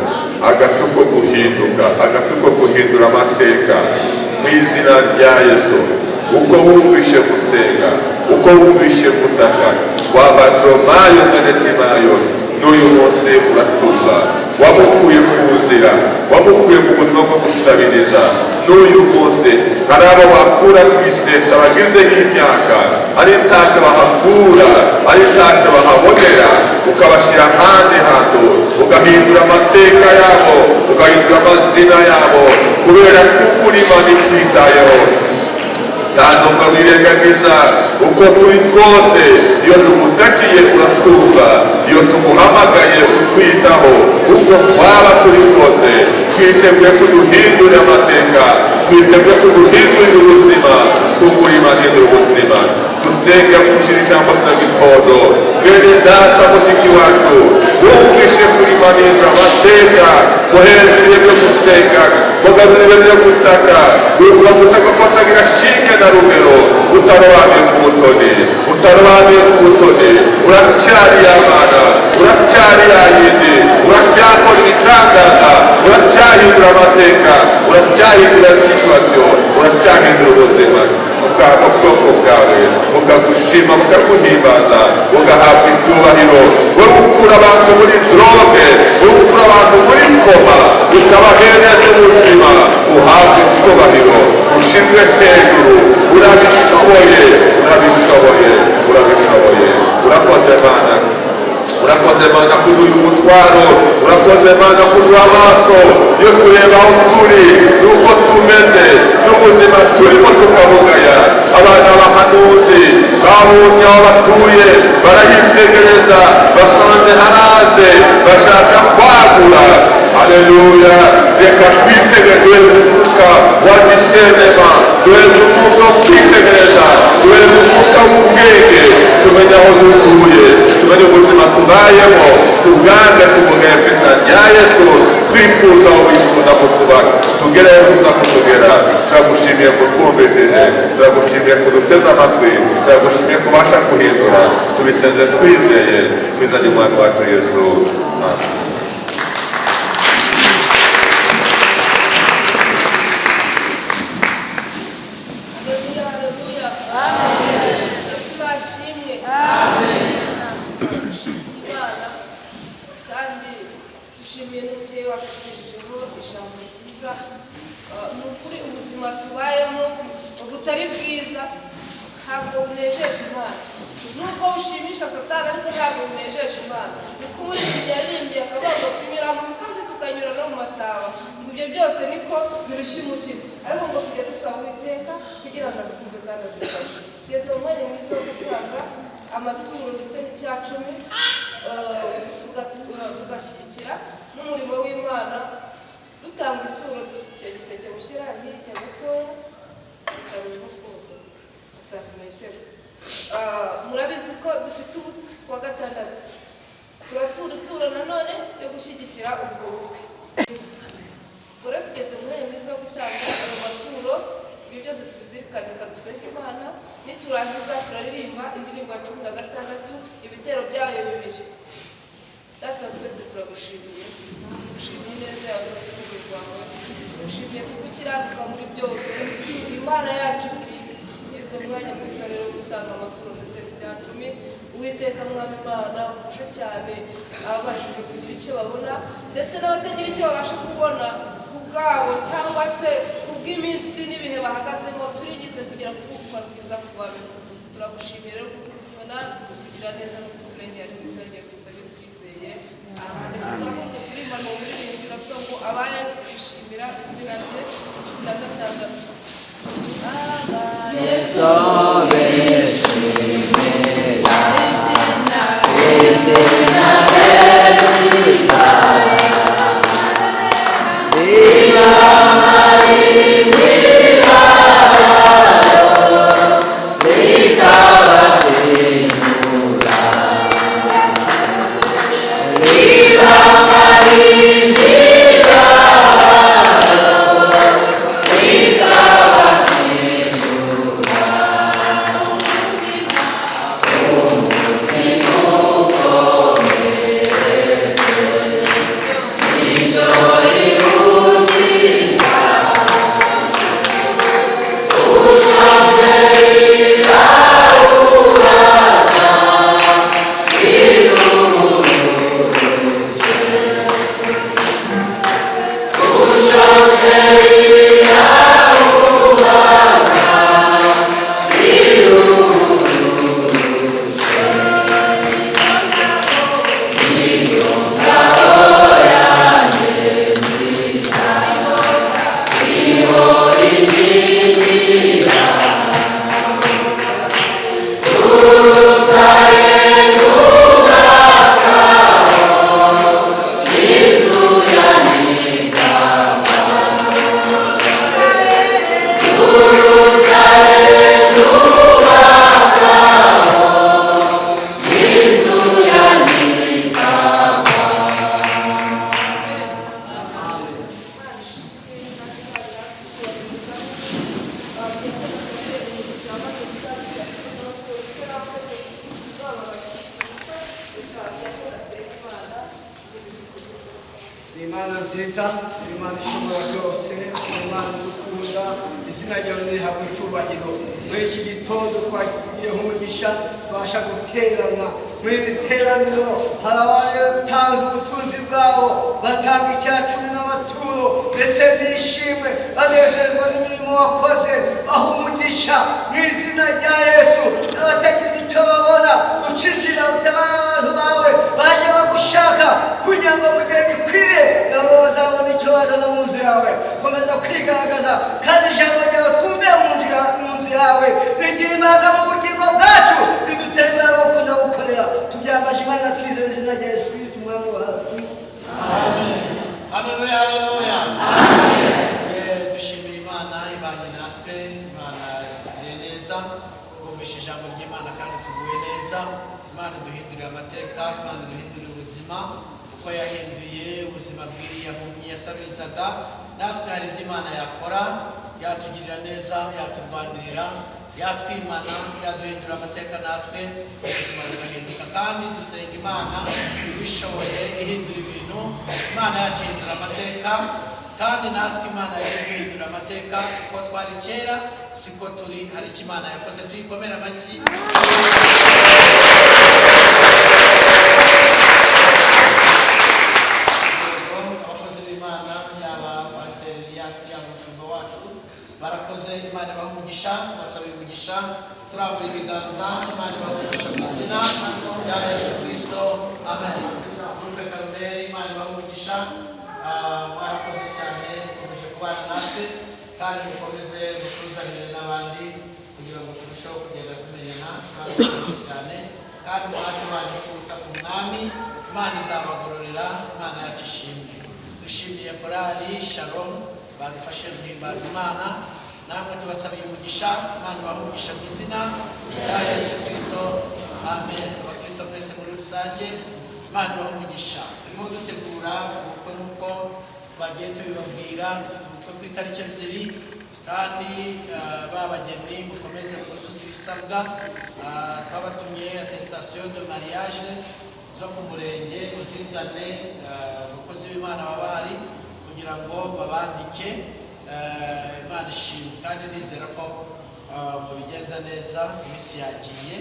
agacu ko guhinduka, agacu ko guhindura amateka mu izina rya Yesu. Uko wumvishe gusenga, uko wumvishe gutaka, wabadomayo menetimayo, n'uyu munsi uratuza. Wamukuye ku nzira, wamukuye mu buzima bwo gusabiriza. N'uyu munsi hari abo bakura ku iseta bagize nk'imyaka, ari ntacyo bahakura, ari ntacyo bahabonera, ukabashyira ahandi hantu, ugahindura amateka yabo, ugahindura amazina yabo, kubera ko Imana ikwitayeho. Ntabwo wirengagiza uko turi twose, iyo tumutakiye uratumva, iyo tumuhamagaye utwitaho. Uko twaba turi twose, twiteguye kuduhindura amateka, twiteguye kuduhindurira ubuzima, kuko Imana ihindura ubuzima. Dusenge gushyira ijambo ry'igitondo. Bene data mushiki wacu, wumvishe kuri Imana ihindura amateka, muhereze ibyo gusenga, mugarure ibyo gutaka, urukuba gutaka kwasagira shinge na rugero, utarobanuye ku butoni, utarobanuye ku butoni. Uracyari y'Imana, uracyari yayindi, uracyakora ibitangaza, uracyahindura amateka, uracyahindura situasiyo, uracyahindura ubuzima. Ubwoko bwawe bukagushima, bukaguhimbaza, bugahabwa icyubahiro. Wowe ukura abantu muri droge, wowe ukura abantu muri koma, ukabahereza ubuzima, uhabwa icyubahiro. Ushimwe hejuru, urabishoboye, urabishoboye, urabishoboye. Urakoze Mana, urakoze Mana kuri uyu mutwaro, urakoze Mana kuri amaso yo kureba aho turi, n'uko tumeze, n'ubuzima turimo tukabugaya. Abana b'abahanuzi bahunye aho batuye, barayitegereza, basanze haraze, bashaka kwagura. Haleluya. Reka twitegereze umwuka wa discernment, duhereze umwuka wo kwitegereza, duhereze umwuka w'ubwenge, tumenye aho dutuye, tumenye ubuzima tubayemo, tubwange tubugere ku izina rya Yesu, twifuza aho wifuza ko tuba, tugere aho wifuza ko tugera. Turagushimiye ko twumvishije, turagushimiye ko duteze amatwi, turagushimiye ko ubasha guhindura, tubisenze twizeye mu izina ry'umwami wacu Yesu. Amen. Haleluya, haleluya. Yesu nashimwe. Dushimiye Imana kandi dushimiye n'umubyeyi wacu utugejejeho ijambo ryiza. Ni ukuri ubuzima tubayemo butari bwiza ntabwo bunejeje Imana, nubwo bushimisha Satani ariko ntabwo bunejeje Imana. Nuko umuririmbyi yaririmbye akavuga ngo tunyura mu misozi tukanyura no mu mataba, ngo ibyo byose niko birushya umutima, ariko ngo tujye dusaba Uwiteka kugira ngo atwumve kandi adufashe. Tugeze mu mwanya mwiza wo gutanga amaturo ndetse n'icya cumi, tugashyigikira n'umurimo w'Imana dutanga ituro. Icyo giseke mushyira hirya gatoya kikarushaho kose santimetero. Murabizi ko dufite ubu kuwa gatandatu turatura ituro nanone yo gushyigikira ubwo bukwe. Ubwo rero tugeze mu mwanya mwiza wo gutanga ayo maturo. Ibyo byose tubizirikane, dusenge Imana, niturangiza turaririmba indirimbo ya 16 ibitero byayo 2. Data twese turagushimiye, dushimiye neza yawe n'urukundo rwawe, dushimiye kugukiranuka muri byose, Imana yacu bwite. Tugeze mu mwanya mwiza rero wo gutanga amaturo ndetse n'icya cumi. Uwiteka Mwami Imana ufashe cyane ababashije kugira icyo babona ndetse n'abatagira icyo babasha kubona ubwabo cyangwa se kubw'iminsi n'ibihe bahagazemo. Turigize kugira ngo kuba bwiza kubabe. Turagushimiye rero kuko uri kumwe natwe, kutugira neza no kuturengera n'izina ryawe tubisabye twizeye. Amen. Turimo mu muririmbyi uravuga ngo aba Yesu bishimira izina rye 16. Yesu bishimira izina ryiza, Imana nziza, Imana ishobora byose, Imana dukunda, izina ryawe rihabwa icyubahiro. Muri iki gitondo twagiyeho umugisha, tubasha guterana. Muri iri teraniro hari abatanze ubutunzi bwabo, batanga icya cumi n'amaturo ndetse n'ishimwe, banezezwa n'imirimo wakoze. Aho umugisha mu izina rya Yesu, n'abatagize icyo babona, ukizira utabara abantu bawe baje bagushaka kugira ngo mu gihe gikwiriye nabo bazabona icyo bazana mu nzu yawe. Komeza kwigaragaza kandi ijambo ryawe twumve mu nzu yawe, rigira imbaraga mu bugingo bwacu, ridutera imbaraga yo kuza gukorera. Tubyambaje Imana twizera izina rya Yesu Kristo umwami wacu. Amen. Haleluya, haleluya. Amen. Dushimiye Imana ibanye natwe. twumvishe ijambo ry'Imana kandi tuguwe neza. Imana duhindurira amateka, Imana duhindurira ubuzima uko yahinduye ubuzima bw'iriya mpumyi yasabirizaga. Natwe hari ibyo Imana yakora, yatugirira neza, yaturwanirira, yatwimana, yaduhindura amateka, natwe ubuzima bugahinduka. Kandi dusenga Imana bishoboye ihindura ibintu. Imana yacu ihindura amateka, kandi natwe Imana yagiye guhindura amateka. Uko twari kera siko turi, hari icyo Imana yakoze. Tuyikomere amashyi. Abakozi b'Imana yaba Pasiteri Elias yaba umushumba wacu barakoze. Imana ibahe umugisha, basaba umugisha, turambuye ibiganza. Imana ibahe umugisha mu izina rya Yesu Kristo, amen. Groupe Karumeli, Imana ibahe umugisha. Mwarakoze cyane, mukomeje kubana natwe kandi mukomeze gutuzanire n'abandi kugira ngo turusheho kugenda tumenyana. Mwarakoze cyane kandi mwaje banyifuza ku mwami. Imana izabagororera, Imana yacu ishimwe. Dushimiye korali Shalom badufashe guhimbaza Imana. Namwe tubasabiye umugisha. Imana ibahe umugisha mu izina rya Yesu Kristo, amen. Abakristo mwese muri rusange, Imana ibahe umugisha. Turimo dutegura ubukwe nk'uko bagiye tubibabwira. Dufite ubukwe ku itariki 2 kandi babageni mukomeze kuzuza ibisabwa. Twabatumye attestation de mariage zo ku murenge, uzizane abakozi b'Imana baba bahari kugira ngo babandike. Imana ishimwe kandi nizera ko mubigenza neza. Iminsi yagiye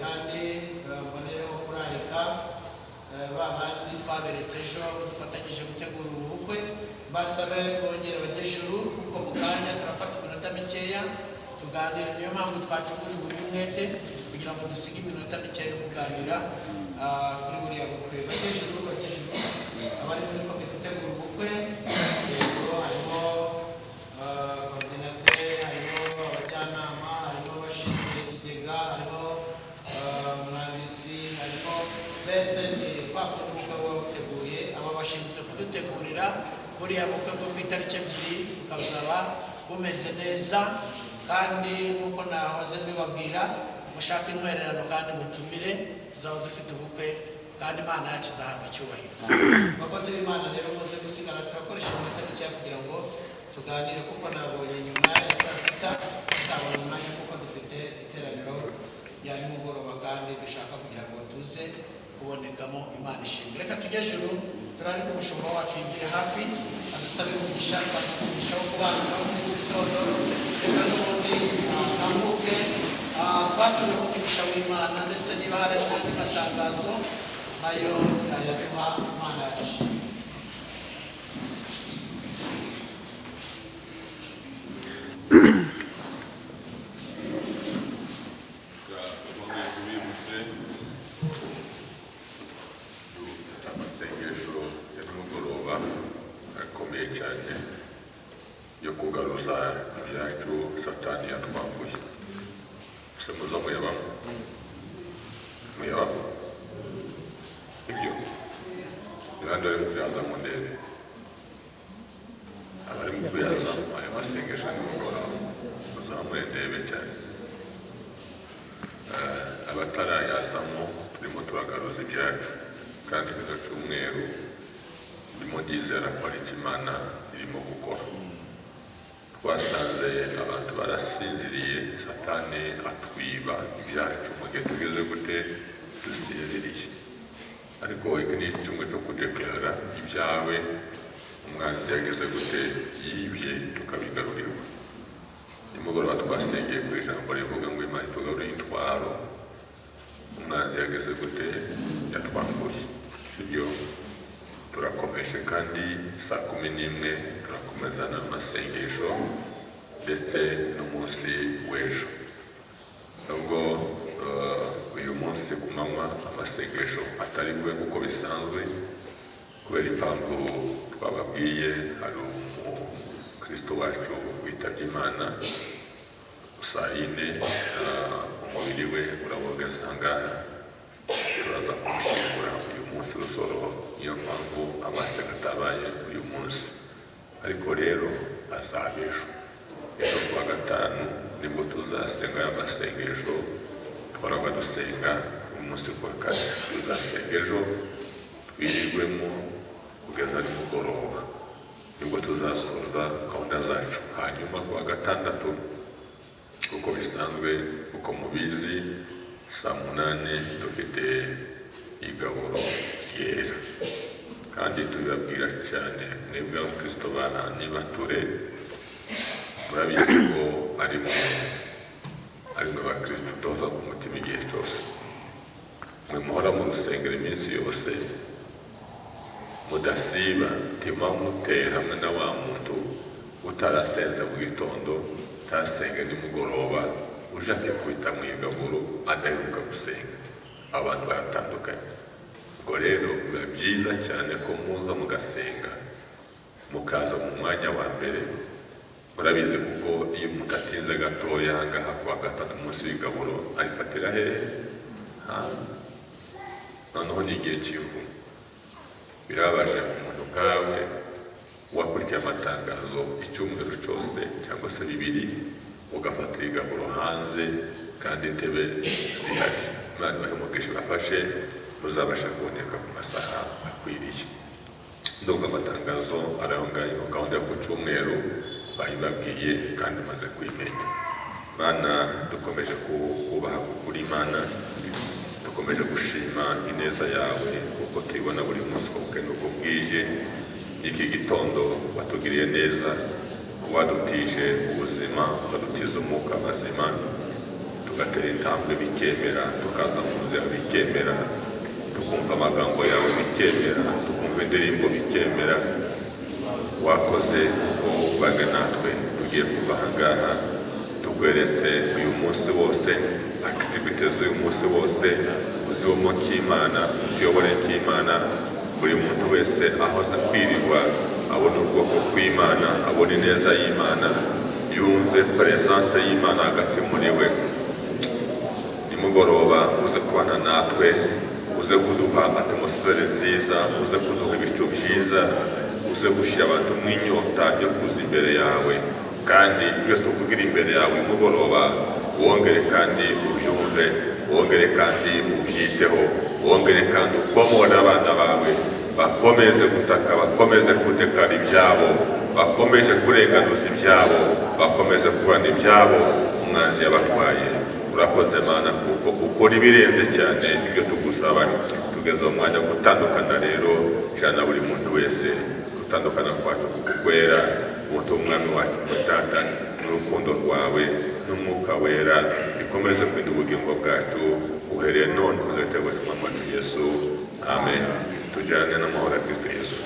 kandi mbonereho kurarika babandi twaberetse ejo dufatanyije gutegura ubu bukwe. Basabe bongere bajye ejuru kuko mu kanya turafata iminota mikeya tuganira. Niyo mpamvu twacunguje uburyo umwete kugira ngo dusige iminota mikeya yo kuganira kuri buriya bukwe. Bajye ejuru, bajye ejuru. Abari muri komite itegura ubukwe harimo koordinateri, harimo abajyanama, harimo abashinzwe ikigega, harimo umwanditsi, harimo mbese ni kwa kundi ubukwe buba buteguye. Aba bashinzwe kudutegurira buriya bukwe bwo ku itariki 2 bukazaba bumeze neza. Kandi nk'uko nahoze mbibabwira, mushaka intwererano kandi mutumire, tuzaba dufite ubukwe kandi Imana yacu izahabwa icyubahiro. Abakozi b'Imana rero muze gusigara, turakoresha iminota mikeya kugira ngo tuganire kuko nabonye nyuma ya saa sita tutabona umwanya kuko dufite iteraniro rya nimugoroba kandi dushaka kugira ngo tuze kubonekamo. Imana ishimwe. Reka tujye ejuru turarike umushumba wacu yigire hafi adusabe umugisha. Twagize umugisha wo kubana muri iki gitondo. Reka n'ubundi atambuke twatuye umugisha w'Imana, ndetse niba hari n'andi matangazo nayo yayaduha. Imana yacu ishimwe. Amasengesho ya nimugoroba akomeye cyane yo kugaruza ibyacu Satani yatwambuye. Se muza muyabamo, muyabamo ibyo irandi bari mu kuyaza mu ndebe, abari mu kuyaza ayo masengesho ya nimugoroba muzamure ndebe cyane. Abatarayazamo turimo turagaruza ibyacu kandi kino cyumweru ndimo ndizera ko ari icyo Imana irimo gukora. Twasanze abantu barasinziriye, Satani atwiba ibyacu mu gihe tugeze gute dusinziriye. Ariko iki ni icyumwe cyo kudeklara ibyawe umwanzi yageze gute yibye tukabigarurirwa. Nimugoroba twasengeye ku ijambo rivuga ngo Imana itugarurire intwaro umwanzi yageze gute yatwambuye. Ibyo turakomeje kandi saa 11 turakomeza n'amasengesho ndetse n'umunsi w'ejo. Nubwo uyu munsi ku manywa amasengesho atari bube kuko bisanzwe kubera impamvu twababwiye, hari umukristo wacu witabye Imana saa 4, umubiri we urabogeza ahangaha, turaza kumushyingura uyu munsi rusoro. Niyo mpamvu amaseka atabaye uyu munsi, ariko rero azaba ejo kuwa 5 nibwo tuzasenga y'amasengesho twaraga dusenga umunsi wa kane, tuzasenga ejo twirirwemo kugeza nimugoroba, nibwo tuzasoza gahunda zacu. Hanyuma ku wa gatandatu uko bisanzwe uko mubizi saa 8 dufite igaburo ryera, kandi tubibabwira cyane mwebwe abakristo bana nibature, murabizi ko arimo abakristo toza ku mutima igihe cyose, mwe muhora mu rusengero iminsi yose mudasiba, tima mutera hamwe na wa muntu utarasenze mu gitondo, utasenga nimugoroba, ujake kwita mu igaburo adaheruka gusenga. Abantu baratandukanye. Ubwo rero biba byiza cyane ko muza mugasenga, mukaza mu mwanya wa mbere. Murabizi kuko iyo umuntu atinze gatoya ngaha kuwa gatatu munsi w'igaburo ayifatira hehe? Noneho ni igihe cy'ivu. Birabaje umuntu nkawe wakurikiye amatangazo icyumweru cyose cyangwa se bibiri, ugafatira igaburo hanze kandi intebe zihari. Imana ibahe bafashe muzabasha kuboneka ku masaha akwiriye. Ndumva amatangazo ari aho ngaho, gahunda yo ku cyumweru bayibabwiye kandi maze kuyimenya. Mana, dukomeje kubaha kuri Imana, dukomeje gushima ineza yawe kuko tuyibona buri munsi kuko nuko bwije. Iki gitondo watugiriye neza, wadutije ubuzima, wadutiza umwuka mazima, tugatera intambwe bikemera, tukaza mu nzira bikemera, tukumva amagambo yawe bikemera, tukumva indirimbo bikemera. Wakoze kuko ubaga natwe tugiye kuva aha ngaha, tugweretse uyu munsi wose, activities uyu munsi wose, uziwemo cy'Imana, uyobore cy'Imana. Buri muntu wese aho akwirirwa abona ubwoko bw'Imana, abona ineza y'Imana, yumve presence y'Imana hagati muri we. Nimugoroba uze kubana natwe, uze kuduha atmosfere nziza, uze kuduha ibiryo byiza, uze gushyira abantu mu inyota yo kuza imbere yawe, kandi ibyo tuvugira imbere yawe nimugoroba wongere kandi ubyumve, wongere kandi ubyiteho, wongere kandi ukomore abana bawe bakomeze gutaka, bakomeze kutekana ibyabo, bakomeje kurenganuza ibyabo, bakomeze kubana ibyabo umwanzi yabatwaye. Urakoze Mana kuko ukora ibirenze cyane ibyo tugusaba. Tugeze mu mwanya wo gutandukana rero, jana buri muntu wese gutandukana kwacu kukwera, umuntu umwami wacu mutata n'urukundo rwawe n'umwuka wera bikomeze kwinda ubugingo bwacu uhereye none kuzategwa mu Yesu. Amen. Tujyane n'amahoro ya Kristo Yesu.